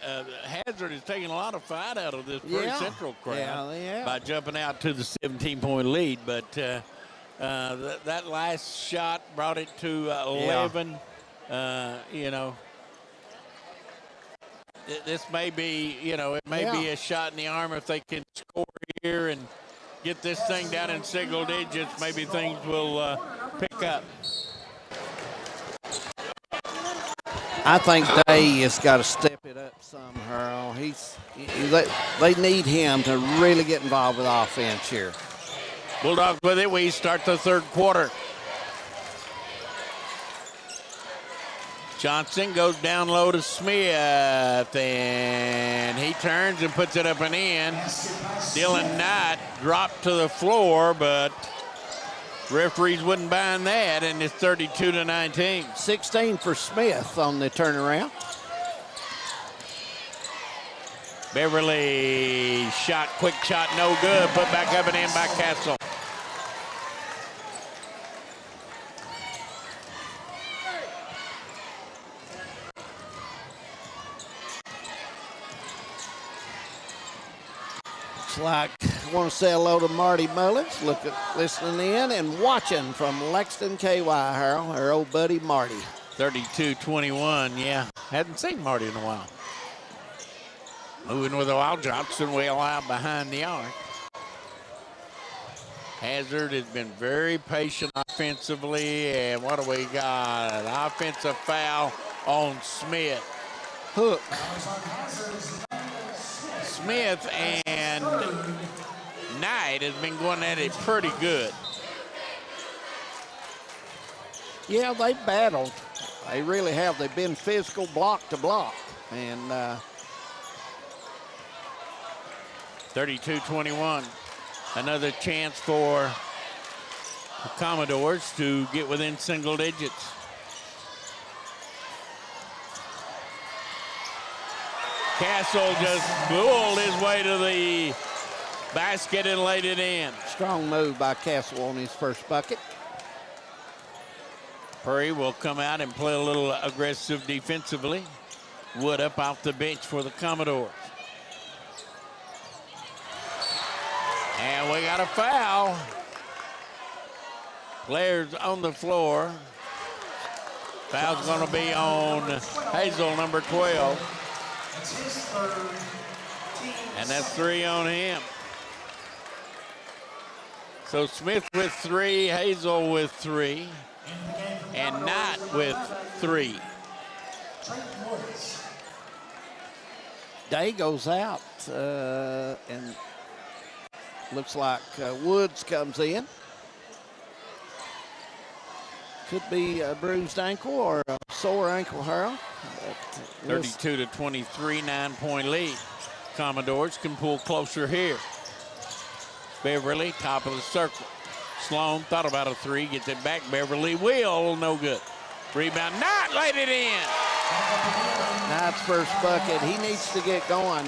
Hazard is taking a lot of fight out of this Prairie Central crowd by jumping out to the 17-point lead. But that last shot brought it to 11. You know, this may be, it may be a shot in the arm if they can score here. And get this thing down in single digits, maybe things will pick up. I think Day has got to step it up some, Harold. They need him to really get involved with offense here. Bulldogs with it. We start the third quarter. Johnson goes down low to Smith, and he turns and puts it up and in. Dylan Knight dropped to the floor, but referees wouldn't bind that, and it's 32-19. 16 for Smith on the turnaround. Beverly shot, quick shot, no good. Put back up and in by Castle. Like I want to say hello to Marty Mullins, listening in and watching from Lexington, KY, Harold, our old buddy Marty. 32-21, yeah. Hadn't seen Marty in a while. Moving with a while, Johnson well out behind the arc. Hazard has been very patient offensively, and what do we got? An offensive foul on Smith. Hook. Smith and Knight has been going at it pretty good. Yeah, they battled. They really have. They've been physical block to block. And 32-21. Another chance for the Commodores to get within single digits. Castle just bulled his way to the basket and laid it in. Strong move by Castle on his first bucket. Purry will come out and play a little aggressive defensively. Wood up off the bench for the Commodores. And we got a foul. Players on the floor. Foul's going to be on Hazel, number 12. And that's 3 on him. So Smith with 3, Hazel with 3, and Knight with 3. Day goes out, and looks like Woods comes in. Could be a bruised ankle or a sore ankle, Harold. 32-23, 9-point lead. Commodores can pull closer here. Beverly, top of the circle. Sloan thought about a 3, gets it back. Beverly will, no good. Rebound, Knight laid it in. Knight's first bucket. He needs to get going.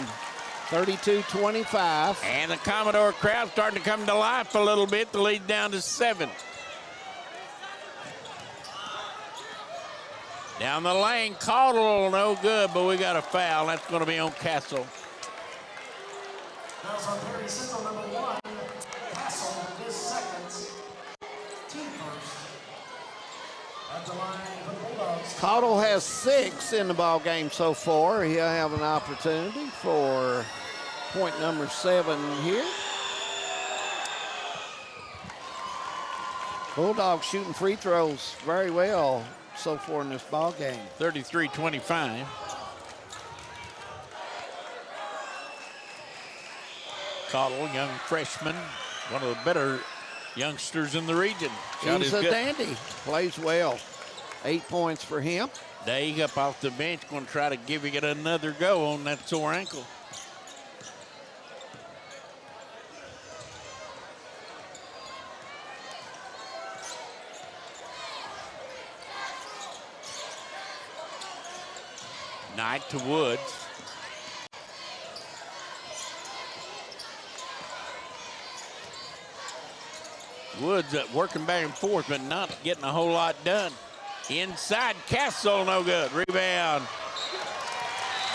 32-25. And the Commodore crowd starting to come to life a little bit. The lead down to 7. Down the lane, Caudle, no good, but we got a foul. That's going to be on Castle. Fouls on Perry Central, number 1. Castle, his second. Team first. At the line for the Bulldogs. Caudle has 6 in the ball game so far. He'll have an opportunity for point number 7 here. Bulldogs shooting free throws very well so far in this ball game. 33-25. Caudle, young freshman, one of the better youngsters in the region. He's a dandy, plays well. 8 points for him. Day up off the bench, going to try to give it another go on that sore ankle. Knight to Woods. Woods working back and forth, but not getting a whole lot done. Inside, Castle, no good. Rebound.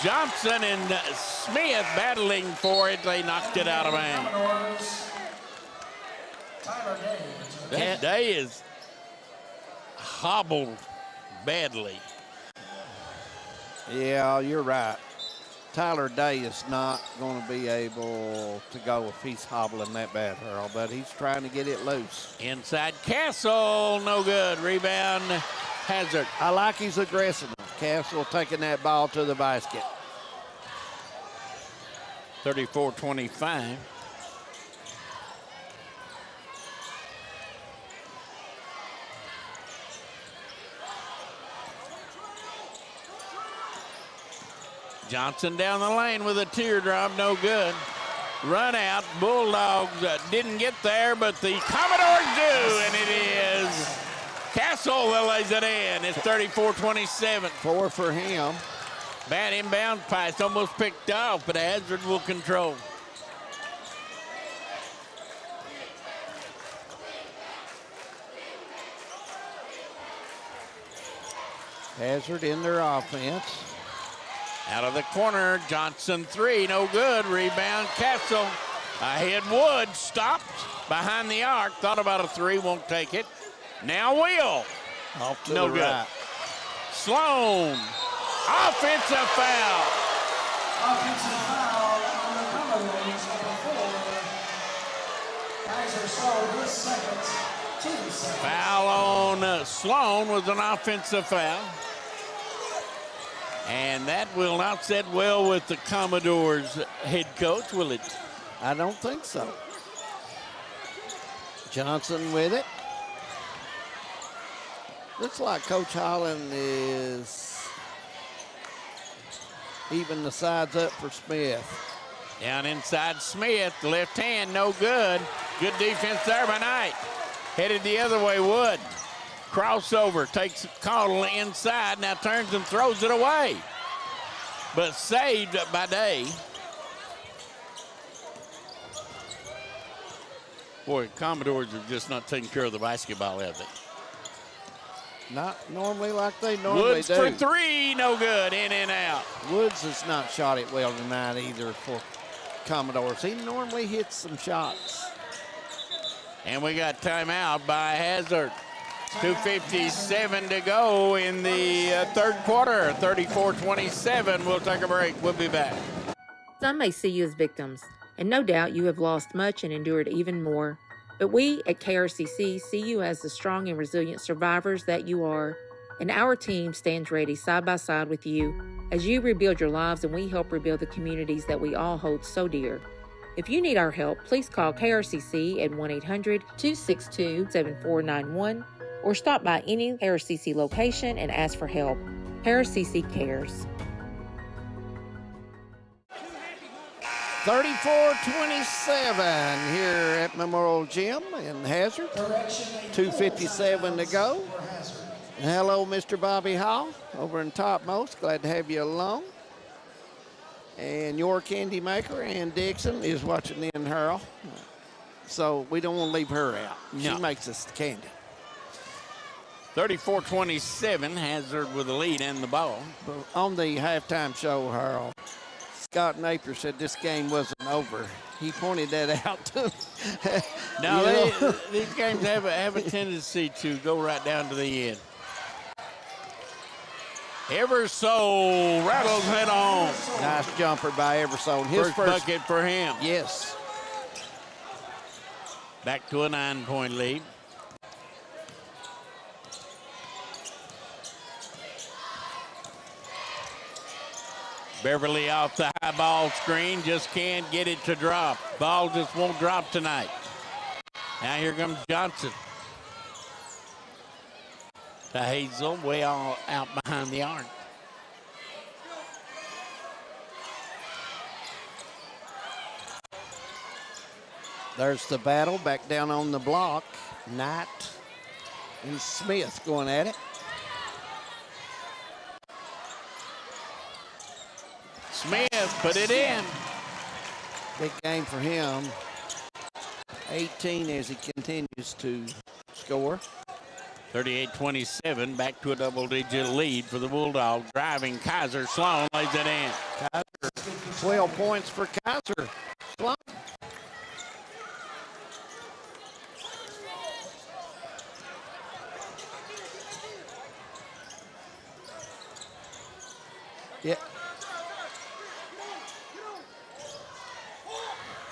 Johnson and Smith battling for it. They knocked it out of bounds. That Day is hobbled badly. Yeah, you're right. Tyler Day is not going to be able to go if he's hobbling that bad, Harold, but he's trying to get it loose. Inside Castle, no good. Rebound, Hazard. I like his aggressiveness. Castle taking that ball to the basket. 34-25. Johnson down the lane with a teardrop, no good. Run out, Bulldogs didn't get there, but the Commodores do, and it is Castle that lays it in. It's 34-27. 4 for him. Bad inbound pass, almost picked off, but Hazard will control. Hazard in their offense. Out of the corner, Johnson 3, no good. Rebound, Castle. Ahead Wood, stopped behind the arc. Thought about a 3, won't take it. Now will. Off to no the good. right. Sloan, offensive foul. Offensive foul on the Commodores, number 4. Kaiser Sloan, his second, 2 seconds. Foul on Sloan was an offensive foul. And that will not sit well with the Commodores head coach, will it? I don't think so. Johnson with it. Looks like Coach Holland is even the sides up for Smith. Down inside Smith, left hand, no good. Good defense there by Knight. Headed the other way, Wood. Crossover, takes Caudle inside, now turns and throws it away. But saved by Day. Boy, Commodores are just not taking care of the basketball, have they? Not normally like they normally Woods do. for 3, no good, in and out. Woods has not shot it well tonight either for Commodores. He normally hits some shots. And we got timeout by Hazard. 2:57 to go in the third quarter. 34-27. We'll take a break. We'll be back. Some may see you as victims, and no doubt you have lost much and endured even more. But we at KRCC see you as the strong and resilient survivors that you are, and our team stands ready side by side with you as you rebuild your lives and we help rebuild the communities that we all hold so dear. If you need our help, please call KRCC at 1-800-262-7491 or stop by any KRCC location and ask for help. KRCC cares. 34-27 here at Memorial Gym in Hazard. 2:57 to go. And hello, Mr. Bobby Hall over in Topmost. Glad to have you along. And your candy maker, Ann Dixon, is watching in Harold. So we don't want to leave her out. No. She makes us the candy. 34-27, Hazard with the lead and the ball. But on the halftime show, Harold, Scott Napier said this game wasn't over. He pointed that out to No, these games have a tendency to go right down to the end. Eversole rattles it on. Nice jumper by Eversole. His First bucket for him. Yes. Back to a 9-point lead. Beverly off the high ball screen, just can't get it to drop. Ball just won't drop tonight. Now here comes Johnson. To Hazel, way all out behind the arc. There's the battle back down on the block. Knight and Smith going at it. Smith put it in. Big game for him. 18 as he continues to score. 38-27, back to a double-digit lead for the Bulldogs. Driving Kaiser, Sloan lays it in. Kaiser, 12 points for Kaiser. Sloan. Yeah.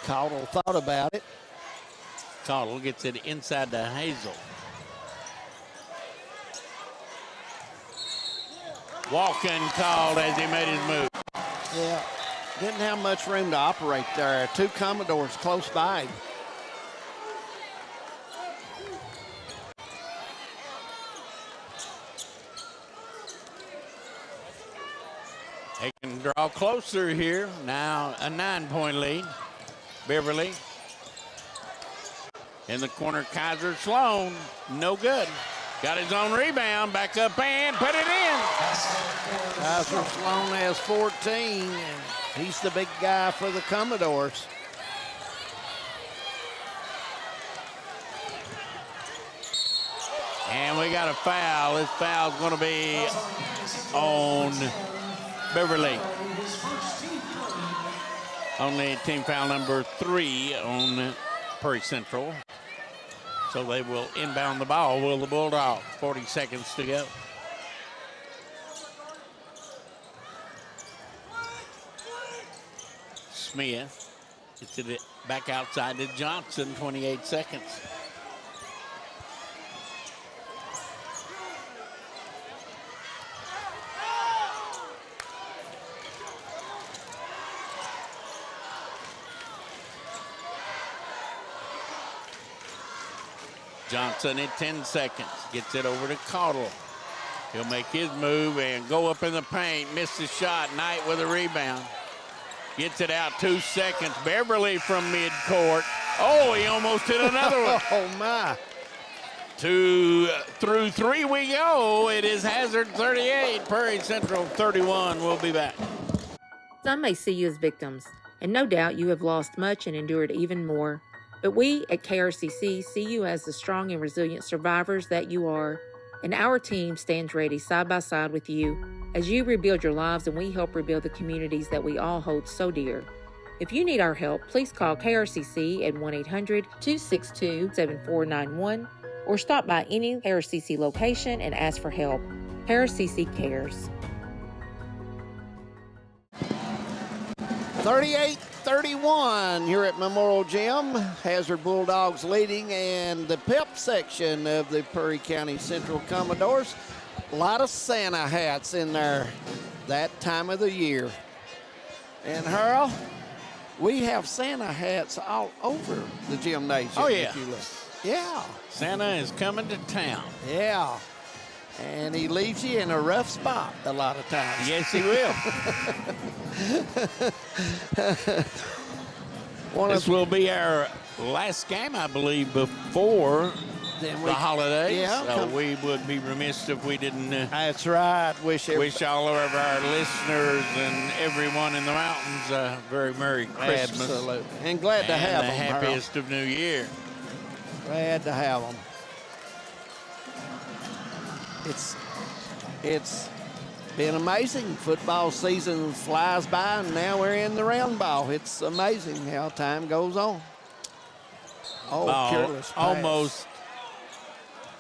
Caudle thought about it. Caudle gets it inside to Hazel. Walking called as he made his move. Yeah, didn't have much room to operate there. Two Commodores close by. They can draw closer here. Now a 9-point lead. Beverly. In the corner, Kaiser Sloan. No good. Got his own rebound. Back up and put it in. Kaiser Sloan has 14, and he's the big guy for the Commodores. And we got a foul. This foul's going to be on Beverly. Only team foul number 3 on Prairie Central. So they will inbound the ball. Will the Bulldogs? 40 seconds to go. Smith gets it back outside to Johnson. 28 seconds. Johnson at 10 seconds. Gets it over to Caudle. He'll make his move and go up in the paint. Missed the shot. Knight with a rebound. Gets it out 2 seconds. Beverly from midcourt. Oh, he almost hit another one. Oh, my. Through 3 we go. It is Hazard 38, Prairie Central 31. We'll be back. Some may see you as victims, and no doubt you have lost much and endured even more. But we at KRCC see you as the strong and resilient survivors that you are, and our team stands ready side by side with you as you rebuild your lives and we help rebuild the communities that we all hold so dear. If you need our help, please call KRCC at 1-800-262-7491 or stop by any KRCC location and ask for help. KRCC cares. 38-31 here at Memorial Gym. Hazard Bulldogs leading, and the pep section of the Prairie County Central Commodores. A lot of Santa hats in there that time of the year. And Harold, we have Santa hats all over the gymnasium. Oh, yeah. If you look. Yeah. Santa is coming to town. Yeah. And he leaves you in a rough spot a lot of times. Yes, he will. This will be our last game, I believe, before the holidays. Yeah, so we would be remiss if we didn't. That's right. Wish all of our listeners and everyone in the mountains a very Merry Christmas. Absolutely. And glad to have them. And the happiest of New Year. Glad to have them. It's been amazing. Football season flies by, and now we're in the round ball. It's amazing how time goes on. Oh, Ball careless pass. almost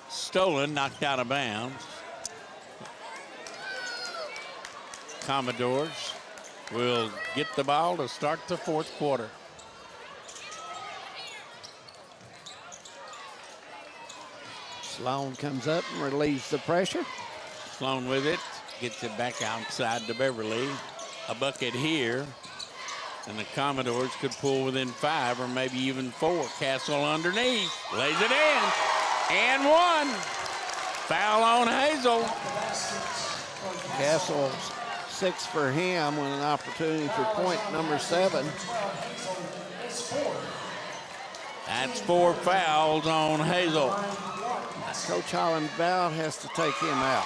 stolen, knocked out of bounds. Commodores will get the ball to start the fourth quarter. Sloan comes up and relieves the pressure. Sloan with it, gets it back outside to Beverly. A bucket here, and the Commodores could pull within 5 or maybe even 4. Castle underneath, lays it in, and 1. Foul on Hazel. Castle's 6 for him with an opportunity for point number 7. That's 4 fouls on Hazel. Coach Holland Bow has to take him out.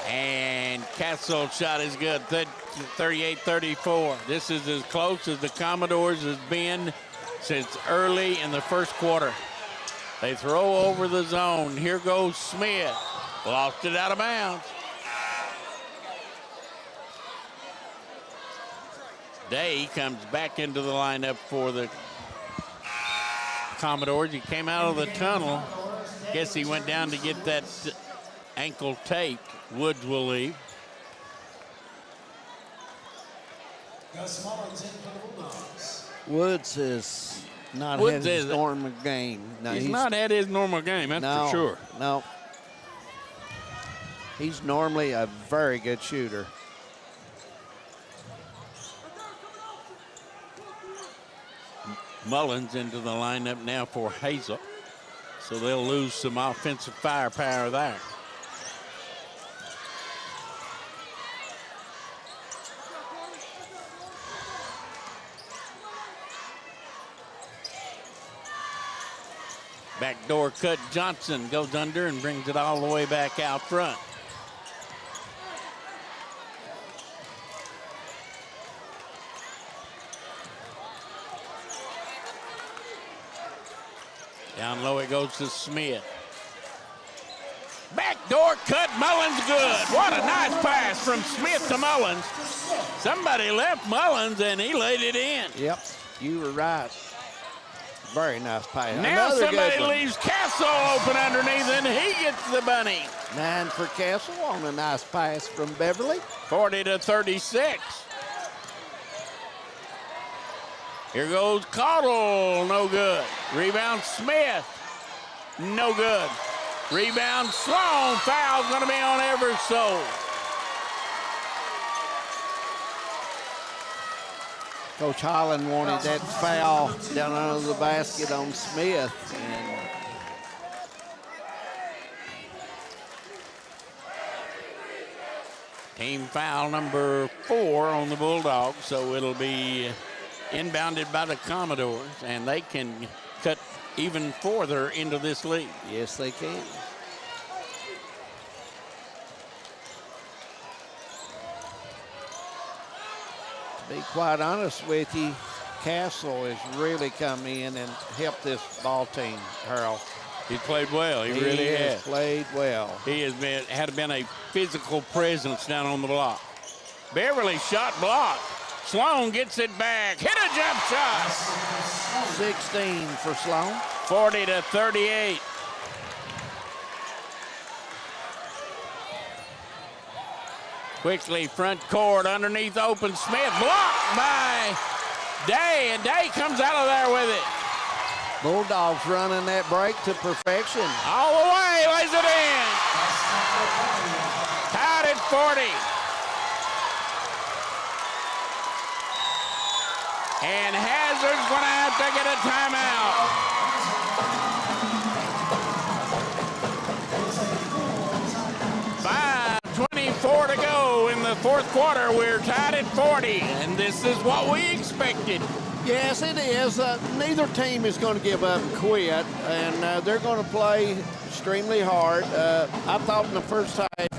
And Castle shot is good, 38-34. This is as close as the Commodores has been since early in the first quarter. They throw over the zone. Here goes Smith. Lost it out of bounds. Day comes back into the lineup for the Commodores. He came out of the tunnel. Guess he went down to get that ankle taped. Woods will leave. Gus Mullins in for the Bulldogs. Woods is not Woods had his is- normal game. No, He's not at his normal game, that's no, for sure. No. He's normally a very good shooter. Mullins into the lineup now for Hazel. So they'll lose some offensive firepower there. Backdoor cut. Johnson goes under and brings it all the way back out front. Down low it goes to Smith. Backdoor cut. Mullins good. What a nice pass from Smith to Mullins. Somebody left Mullins and he laid it in. Yep, you were right. Very nice pass. Now Another somebody good one. leaves Castle open underneath and he gets the bunny. 9 for Castle on a nice pass from Beverly. 40-36. Here goes Caudle, no good. Rebound Smith, no good. Rebound Sloan, foul's gonna be on Eversole. Coach Holland wanted that foul down under the basket on Smith. And team foul number 4 on the Bulldogs, so it'll be inbounded by the Commodores, and they can cut even further into this lead. yes, they can. To be quite honest with you, Castle has really come in and helped this ball team, Harold. He played well. He really has has. played well. He has been a physical presence down on the block. Beverly shot blocked. Sloan gets it back. Hit a jump shot. 16 for Sloan. 40-38. Quickly front court underneath open Smith. Blocked by Day, and Day comes out of there with it. Bulldogs running that break to perfection. All the way, lays it in. Tied at 40. And Hazard's going to have to get a timeout. 5:24 to go in the fourth quarter. We're tied at 40, and this is what we expected. Yes, it is. Neither team is going to give up and quit, and they're going to play extremely hard. I thought in the first half,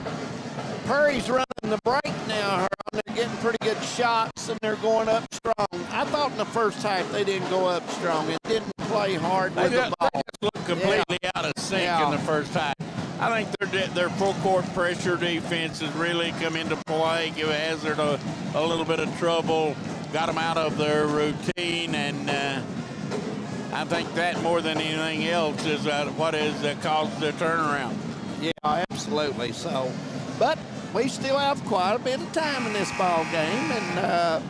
Perry's running the break now, Harold. They're getting pretty good shots, and they're going up strong. I thought in the first half they didn't go up strong and didn't play hard with the ball. They just looked completely out of sync in the first half. I think their full court pressure defense has really come into play, give Hazard a little bit of trouble, got them out of their routine, and I think that more than anything else is what has caused the turnaround. Yeah, absolutely. So, but we still have quite a bit of time in this ball game, and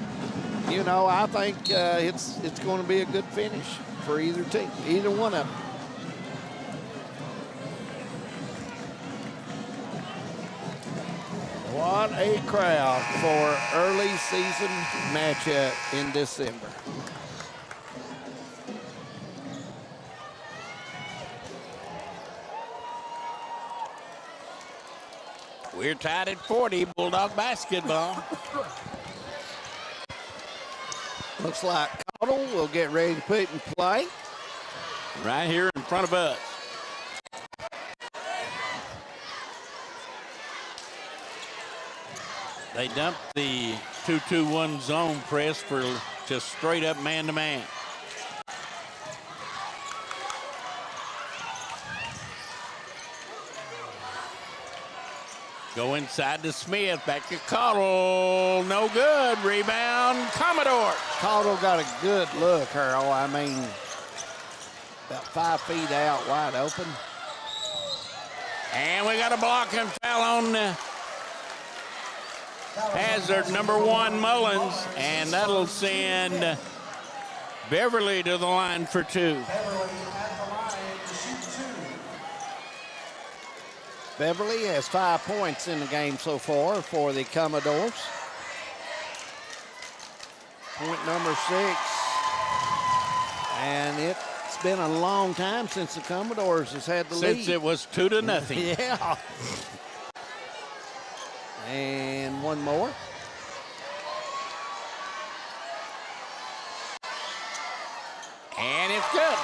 you know, I think it's going to be a good finish for either team, either one of them. What a crowd for early season matchup in December. We're tied at 40, Bulldog basketball. Looks like Caudle will get ready to put it in play. Right here in front of us. They dumped the 2-2-1 zone press for just straight up man-to-man. Go inside to Smith, back to Caudle, no good, rebound, Commodore. Caudle got a good look, Harold. I mean, about 5 feet out, wide open. And we got a block and foul on Hazard, number 1, Mullins, and that'll send Beverly to the line for two. Beverly at the line to shoot two. Beverly has 5 points in the game so far for the Commodores. Point number 6. And it's been a long time since the Commodores has had the lead. Since it was 2-0. Yeah. And one more. And it's good.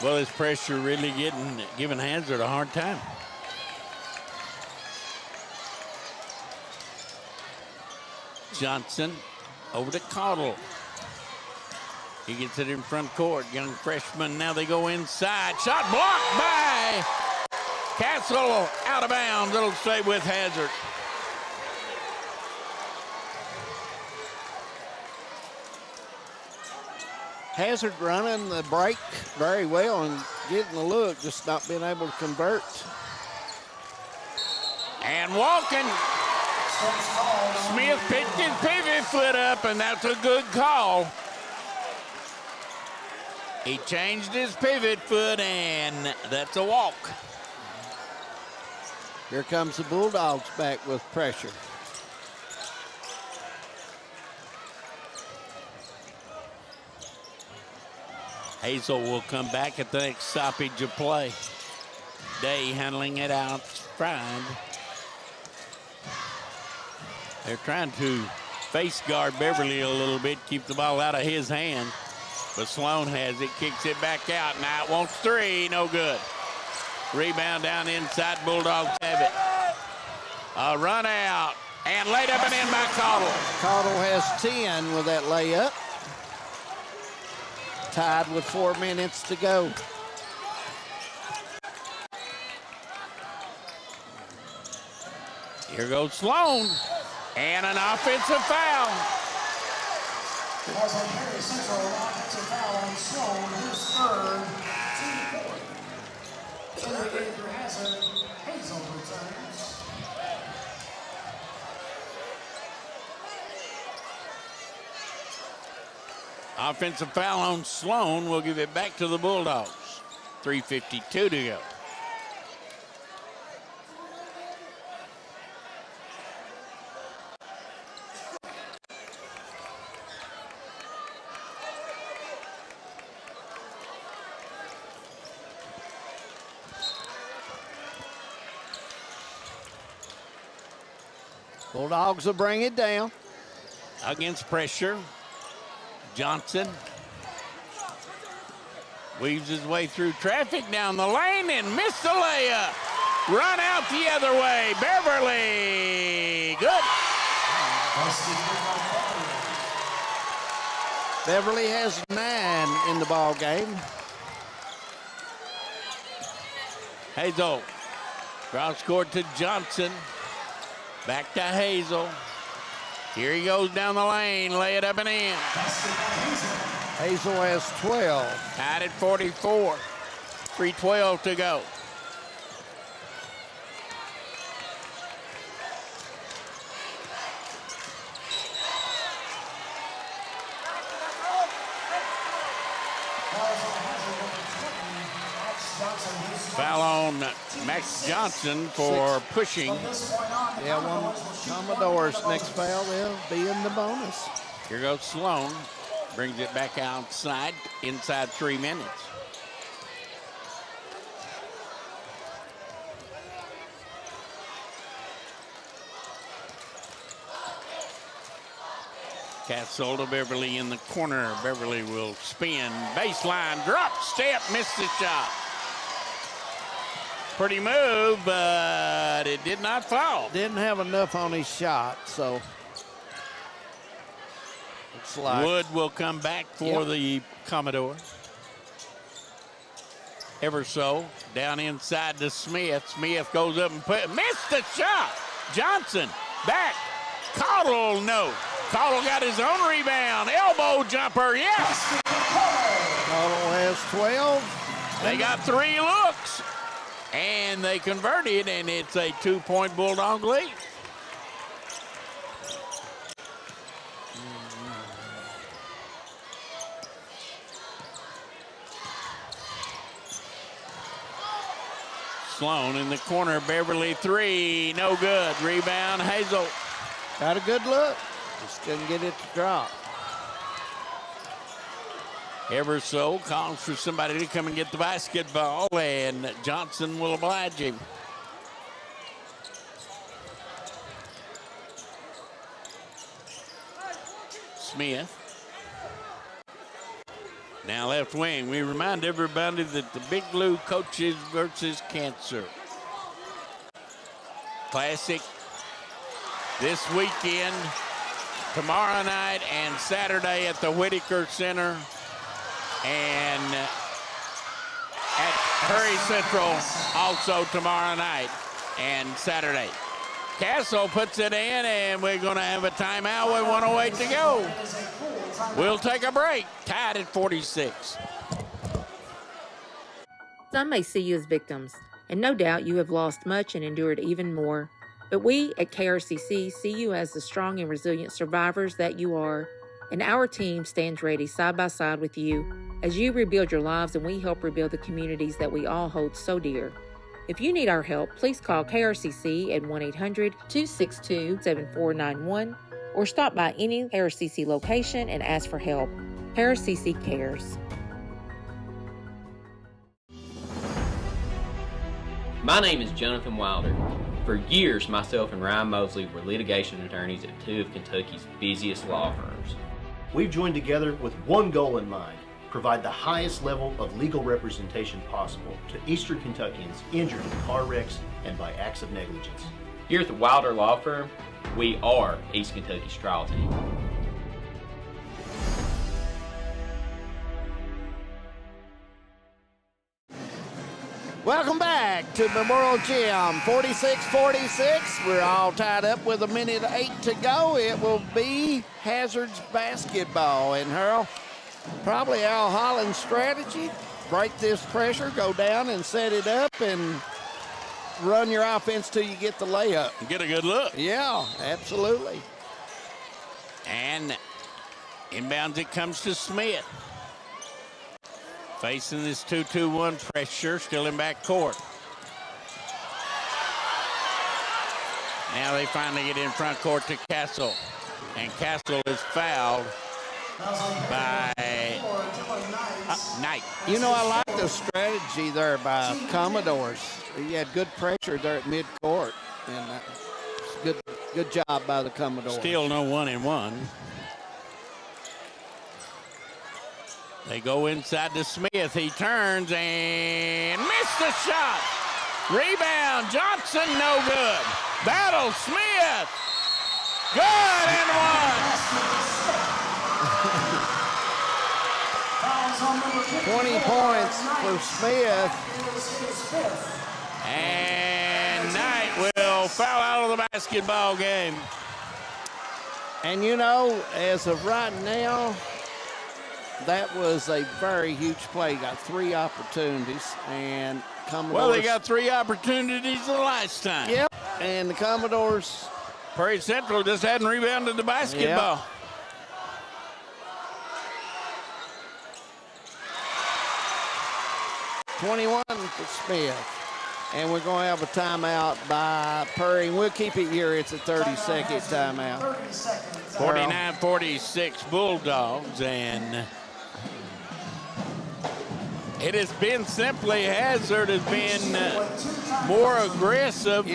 Well, is pressure really giving Hazard a hard time? Johnson over to Caudle. He gets it in front court. Young freshman. Now they go inside. Shot blocked by Castle. Out of bounds. It'll stay with Hazard. Hazard running the break very well and getting the look, just not being able to convert. And walking. Smith picked his pivot foot up, and that's a good call. He changed his pivot foot, and that's a walk. Here comes the Bulldogs back with pressure. Hazel will come back at the next stoppage of play. Day handling it out front. They're trying to face guard Beverly a little bit, keep the ball out of his hand. But Sloan has it, kicks it back out. Now it wants three, no good. Rebound down inside, Bulldogs have it. A run out, and laid up and in by Caudle. Caudle has 10 with that layup. Tied with 4 minutes to go. Here goes Sloan, and an offensive foul. Causing Perry Central offensive foul on Sloan, his third, team fourth. In the game for Hazard, Hazel returns. Offensive foul on Sloan. We'll give it back to the Bulldogs. 3:52 to go. Bulldogs will bring it down. Against pressure. Johnson weaves his way through traffic down the lane and missed the layup. Run out the other way. Beverly. Good. Beverly has 9 in the ball game. Hazel. Cross court to Johnson. Back to Hazel. Here he goes down the lane. Lay it up and in. Hazel has 12. Tied at 44. 3:12 to go. Foul on Max Johnson for pushing. Yeah, one Commodores next foul, they'll be in the bonus. Here goes Sloan. Brings it back outside, inside 3 minutes. Castle to Beverly in the corner. Beverly will spin. Baseline, drop, step, missed the shot. Pretty move, but it did not fall. Didn't have enough on his shot, so. Looks like Wood will come back for the Commodore. Ever so, down inside to Smith. Smith goes up and missed the shot. Johnson, back. Caudle, no. Caudle got his own rebound. Elbow jumper, yes. Caudle has 12. They got 3 looks. And they converted, and it's a 2-point Bulldog lead. Sloan in the corner, Beverly 3, no good. Rebound, Hazel. Got a good look, just couldn't get it to drop. Everso calls for somebody to come and get the basketball, and Johnson will oblige him. Smith. Now left wing. We remind everybody that the Big Blue coaches versus cancer. Classic this weekend, tomorrow night and Saturday at the Whitaker Center and at Prairie Central also tomorrow night and Saturday. Castle puts it in, and we're going to have a timeout with 1:08 to go. We'll take a break, tied at 46. Some may see you as victims, and no doubt you have lost much and endured even more. But we at KRCC see you as the strong and resilient survivors that you are, and our team stands ready side by side with you as you rebuild your lives and we help rebuild the communities that we all hold so dear. If you need our help, please call KRCC at 1-800-262-7491 or stop by any KRCC location and ask for help. KRCC cares. My name is Jonathan Wilder. For years, myself and Ryan Mosley were litigation attorneys at two of Kentucky's busiest law firms. We've joined together with one goal in mind: provide the highest level of legal representation possible to Eastern Kentuckians injured in car wrecks and by acts of negligence. Here at the Wilder Law Firm, we are East Kentucky's trial team. Welcome back to Memorial Gym. 46-46. We're all tied up with 1:08 to go. It will be Hazard's basketball. And Harold, probably Al Holland's strategy: break this pressure, go down and set it up, and run your offense till you get the layup. Get a good look. Yeah, absolutely. And inbounds it comes to Smith. Facing this 2-2-1 pressure, still in back court. Now they finally get in front court to Castle. And Castle is fouled by Knight. You know, I like the strategy there by Commodores. He had good pressure there at midcourt, and good job by the Commodores. Still no 1-and-1. They go inside to Smith. He turns and missed the shot. Rebound, Johnson, no good. Battle, Smith. Good and one. 20 points for Smith. And Knight will foul out of the basketball game. And you know, as of right now, that was a very huge play. Got 3 opportunities, and Commodores. Well, they got 3 opportunities the last time. Yep, and the Commodores. Prairie Central just hadn't rebounded the basketball. Yep. .21 for Smith. And we're going to have a timeout by Perry. We'll keep it here. It's a 30-second timeout. 49-46 Bulldogs, and it has been simply Hazard has been more aggressive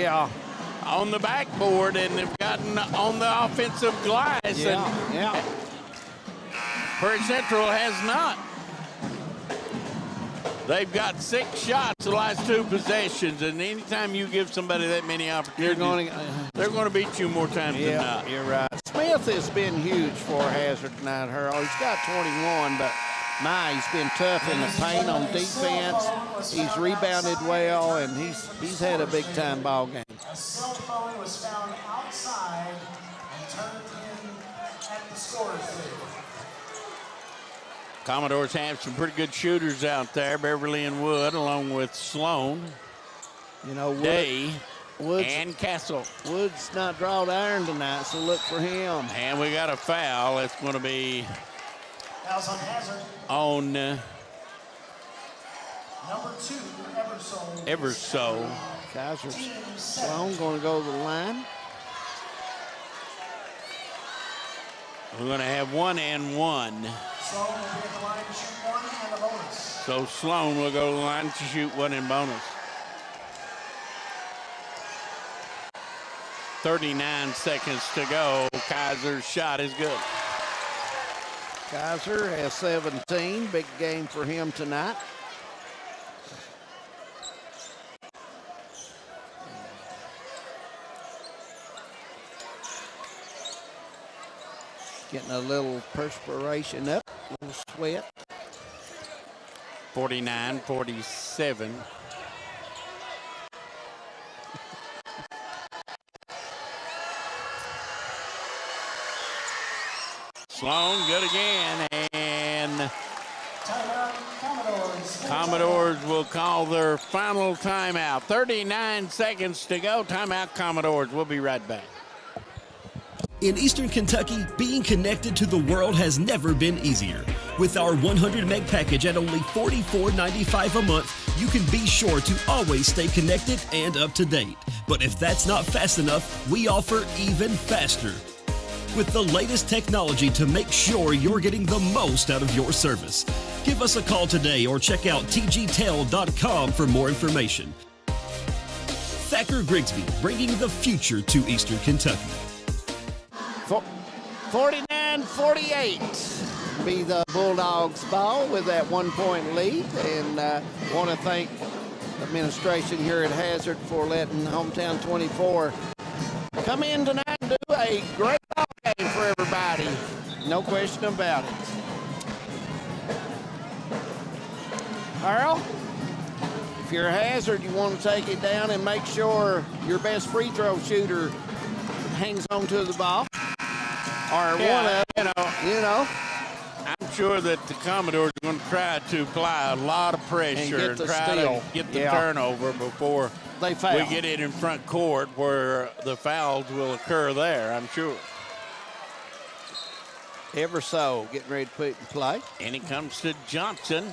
on the backboard, and they've gotten on the offensive glass. Yeah. Prairie Central has not. They've got 6 shots the last 2 possessions, and anytime you give somebody that many opportunities, they're going to beat you more times than not. You're right. Smith has been huge for Hazard tonight, Harold. He's got 21, but he's been tough in the paint on defense. He's rebounded well, and he's had a big-time ball game. A cell phone was found outside and turned in at the scorer's table. Commodores have some pretty good shooters out there, Beverly and Wood, along with Sloan. You know, Day Woods and Castle. Woods not drawed iron tonight, so look for him. And we got a foul. It's going to be Fouls on Hazard. on Number 2, Eversole. Everso. Kaiser Sloan going to go to the line. We're going to have 1 and 1. Sloan will be at the line to shoot 1 and a bonus. So Sloan will go to the line to shoot 1 in bonus. 39 seconds to go. Kaiser's shot is good. Kaiser has 17. Big game for him tonight. Getting a little perspiration up, a little sweat. 49-47. Sloan, good again, and Commodores will call their final timeout. 39 seconds to go. Timeout, Commodores. We'll be right back. In Eastern Kentucky, being connected to the world has never been easier. With our 100 meg package at only $44.95 a month, you can be sure to always stay connected and up to date. But if that's not fast enough, we offer even faster. With the lamest technology to make sure you're getting the most out of your service. Give us a call today or check out tgtel.com for more information. Thacker Grigsby, bringing the future to Eastern Kentucky. 49-48 be the Bulldogs ball with that 1-point lead. And want to thank the administration here at Hazard for letting Hometown 24 come in tonight and do a great ball game for everybody. No question about it. Earl, if you're a Hazard, you want to take it down and make sure your best free throw shooter hangs on to the ball. Or one of them, you know. I'm sure that the Commodores are going to try to apply a lot of pressure and try to get the turnover before they foul. We get it in front court where the fouls will occur there, I'm sure. Everso getting ready to put it in play. And it comes to Johnson.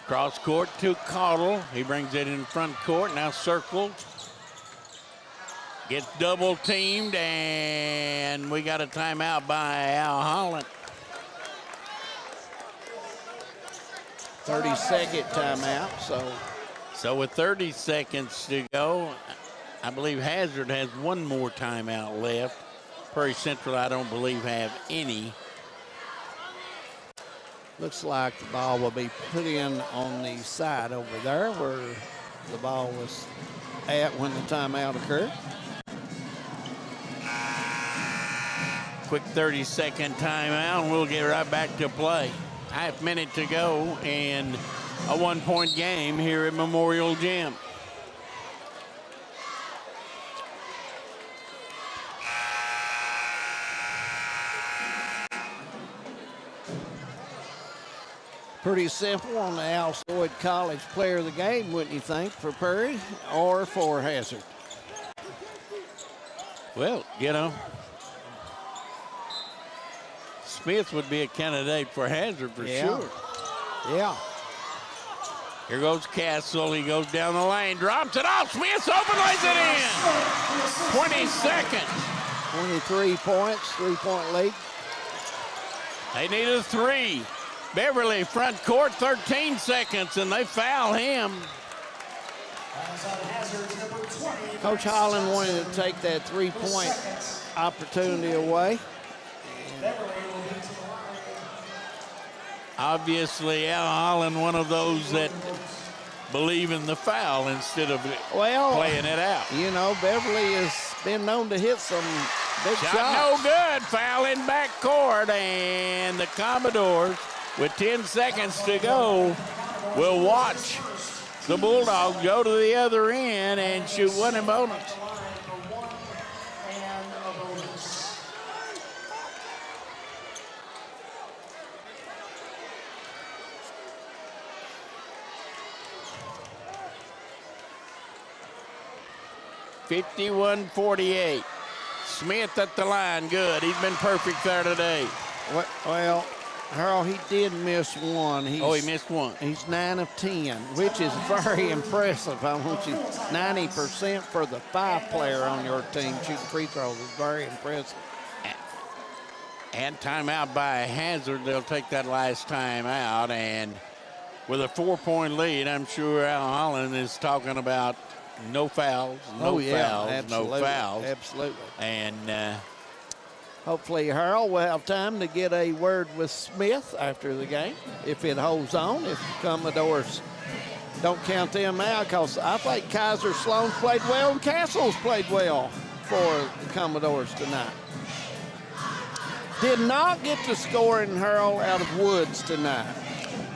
Cross court to Caudle. He brings it in front court, now circled. Gets double teamed, and we got a timeout by Al Holland. 30-second timeout, So with 30 seconds to go, I believe Hazard has one more timeout left. Prairie Central, I don't believe, have any. Looks like the ball will be put in on the side over there where the ball was at when the timeout occurred. Quick 30-second timeout, and we'll get right back to play. Half minute to go, and a 1-point game here at Memorial Gym. Pretty simple on the Al Sloyd College player of the game, wouldn't you think, for Prairie or for Hazard? Well, you know, Smith would be a candidate for Hazard for sure. Yeah. Here goes Castle. He goes down the lane, drops it off. Smith's open, lays it in. 20 seconds. 23 points, 3-point lead. They need a 3. Beverly front court, 13 seconds, and they foul him. Coach Holland wanted to take that 3-point opportunity away. Obviously, Al Holland, one of those that believe in the foul instead of playing it out. You know, Beverly has been known to hit some big shots. No good. Foul in back court, and the Commodores, with 10 seconds to go, will watch the Bulldogs go to the other end and shoot one in bonus. 51-48. Smith at the line, good. He's been perfect there today. Well, Harold, he did miss one. He missed one. He's 9 of 10, which is very impressive. I want you 90% for the 5-player on your team shooting free throws is very impressive. And timeout by Hazard. They'll take that last timeout. And with a 4-point lead, I'm sure Al Holland is talking about no fouls, no fouls. Absolutely. And hopefully Harold will have time to get a word with Smith after the game if it holds on, if the Commodores don't count them out, because I think Kaiser Sloan's played well and Castle's played well for the Commodores tonight. Did not get the scoring, Harold, out of Woods tonight.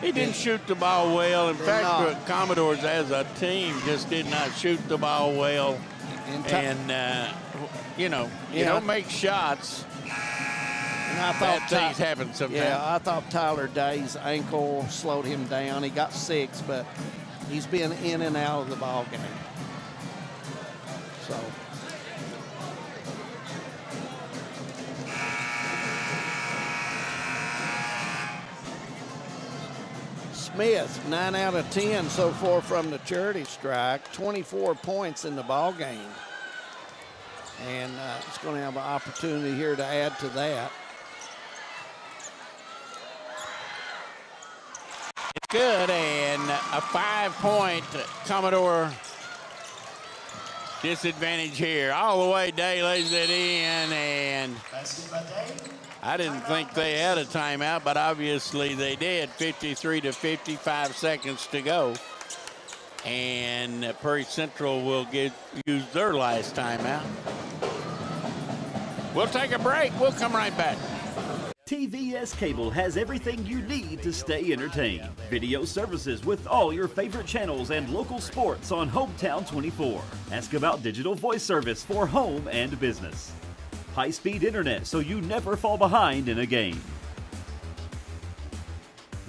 He didn't shoot the ball well. In fact, the Commodores as a team just did not shoot the ball well. And you don't make shots. And I thought bad things happen sometimes. Yeah, I thought Tyler Day's ankle slowed him down. He got 6, but he's been in and out of the ball game. So. Smith, 9 out of 10 so far from the charity strike, 24 points in the ball game. And it's going to have an opportunity here to add to that. It's good, and a 5-point Commodore disadvantage here. All the way, Day lays it in, and I didn't think they had a timeout, but obviously they did. 53 to 55 seconds to go. And Prairie Central will use their last timeout. We'll take a break. We'll come right back. TVS Cable has everything you need to stay entertained. Video services with all your favorite channels and local sports on Hometown 24. Ask about digital voice service for home and business. High-speed internet so you never fall behind in a game.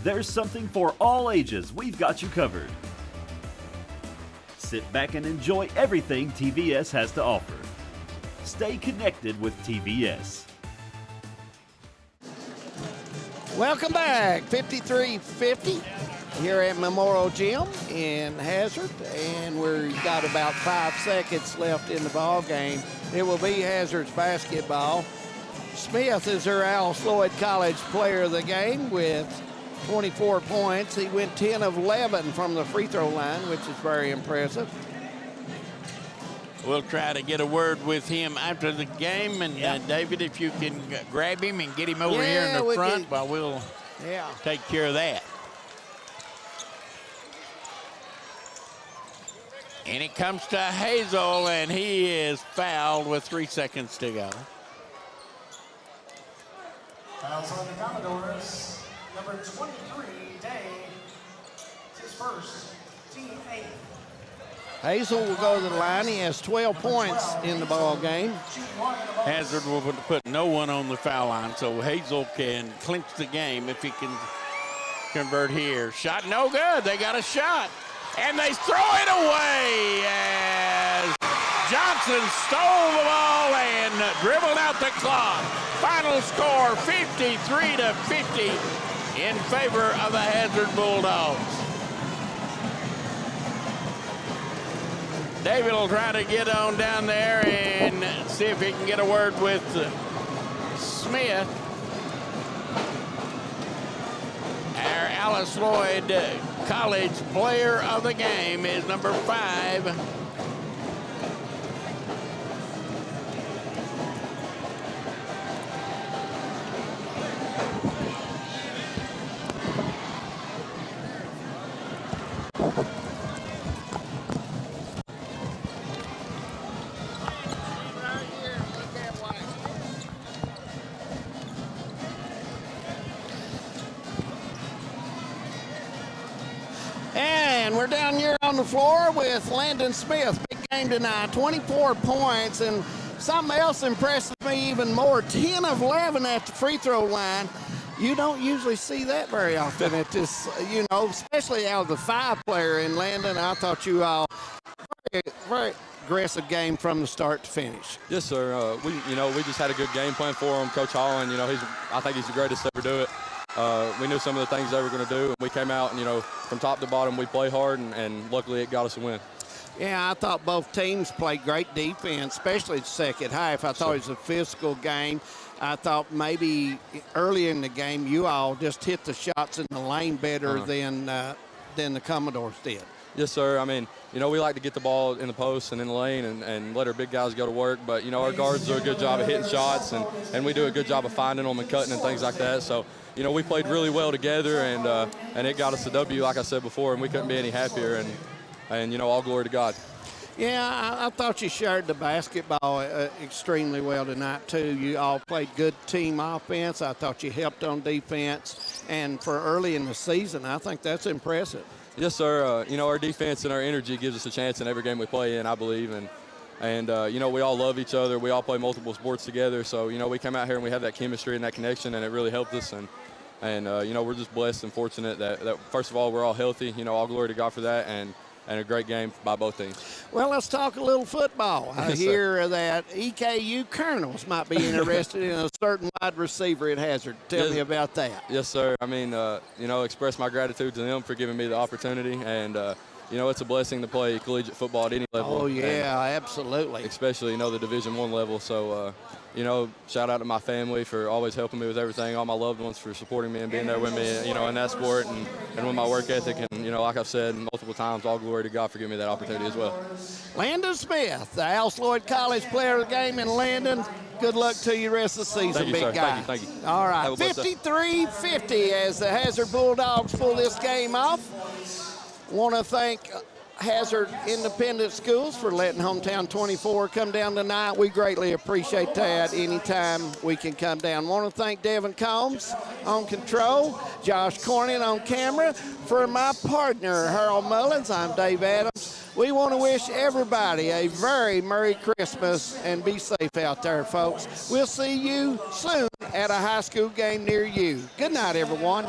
There's something for all ages. We've got you covered. Sit back and enjoy everything TVS has to offer. Stay connected with TVS. Welcome back, 53-50 here at Memorial Gym in Hazard, and we've got about 5 seconds left in the ball game. It will be Hazard's basketball. Smith is their Alice Lloyd College player of the game with 24 points. He went 10 of 11 from the free throw line, which is very impressive. We'll try to get a word with him after the game. And David, if you can grab him and get him over here in the front, we'll take care of that. And it comes to Hazel, and he is fouled with 3 seconds to go. Fouls on the Commodores. Number 23, Day. It's his first, team 8. Hazel will go to the line. He has 12 points in the ball game. Hazard will put no one on the foul line, so Hazel can clinch the game if he can convert here. Shot no good. They got a shot, and they throw it away as Johnson stole the ball and dribbled out the clock. Final score 53-50 in favor of the Hazard Bulldogs. David will try to get on down there and see if he can get a word with Smith. Our Alice Lloyd College player of the game is number 5. And we're down here on the floor with Landon Smith. Big game tonight, 24 points. And something else impresses me even more, 10 of 11 at the free throw line. You don't usually see that very often at this, especially out of the 5-player in Landon. I thought you all very, very, aggressive game from the start to finish. Yes, sir. We just had a good game plan for him. Coach Holland, I think he's the greatest to ever do it. We knew some of the things they were going to do, and we came out and, from top to bottom, we played hard, and luckily it got us a win. Yeah, I thought both teams played great defense, especially the second half. I thought it was a physical game. I thought maybe early in the game you all just hit the shots in the lane better than the Commodores did. Yes, sir. We like to get the ball in the post and in the lane and let our big guys go to work. But, our guards do a good job of hitting shots, and we do a good job of finding them and cutting and things like that. So, we played really well together, and it got us a W, like I said before, and we couldn't be any happier. And all glory to God. Yeah, I thought you shared the basketball extremely well tonight, too. You all played good team offense. I thought you helped on defense. And for early in the season, I think that's impressive. Yes, sir. Our defense and our energy gives us a chance in every game we play in, I believe. And we all love each other. We all play multiple sports together. So, we come out here and we have that chemistry and that connection, and it really helped us. And we're just blessed and fortunate that, first of all, we're all healthy. All glory to God for that. And a great game by both teams. Well, let's talk a little football. I hear that EKU Colonels might be interested in a certain wide receiver at Hazard. Tell me about that. Yes, sir. Express my gratitude to them for giving me the opportunity. And, it's a blessing to play collegiate football at any level. Oh, yeah, absolutely. Especially, the Division I level. So, shout out to my family for always helping me with everything, all my loved ones for supporting me and being there with me, in that sport and with my work ethic. And, like I've said multiple times, all glory to God for giving me that opportunity as well. Landon Smith, the Alice Lloyd College player of the game in Landon. Good luck to you the rest of the season, thank you, big sir. guy. Thank you. All right, 53-50 as the Hazard Bulldogs pull this game off. Want to thank Hazard Independent Schools for letting Hometown 24 come down tonight. We greatly appreciate that anytime we can come down. Want to thank Devin Combs on control, Josh Cornyn on camera. For my partner, Harold Mullins, I'm Dave Adams. We want to wish everybody a very Merry Christmas and be safe out there, folks. We'll see you soon at a high school game near you. Good night, everyone.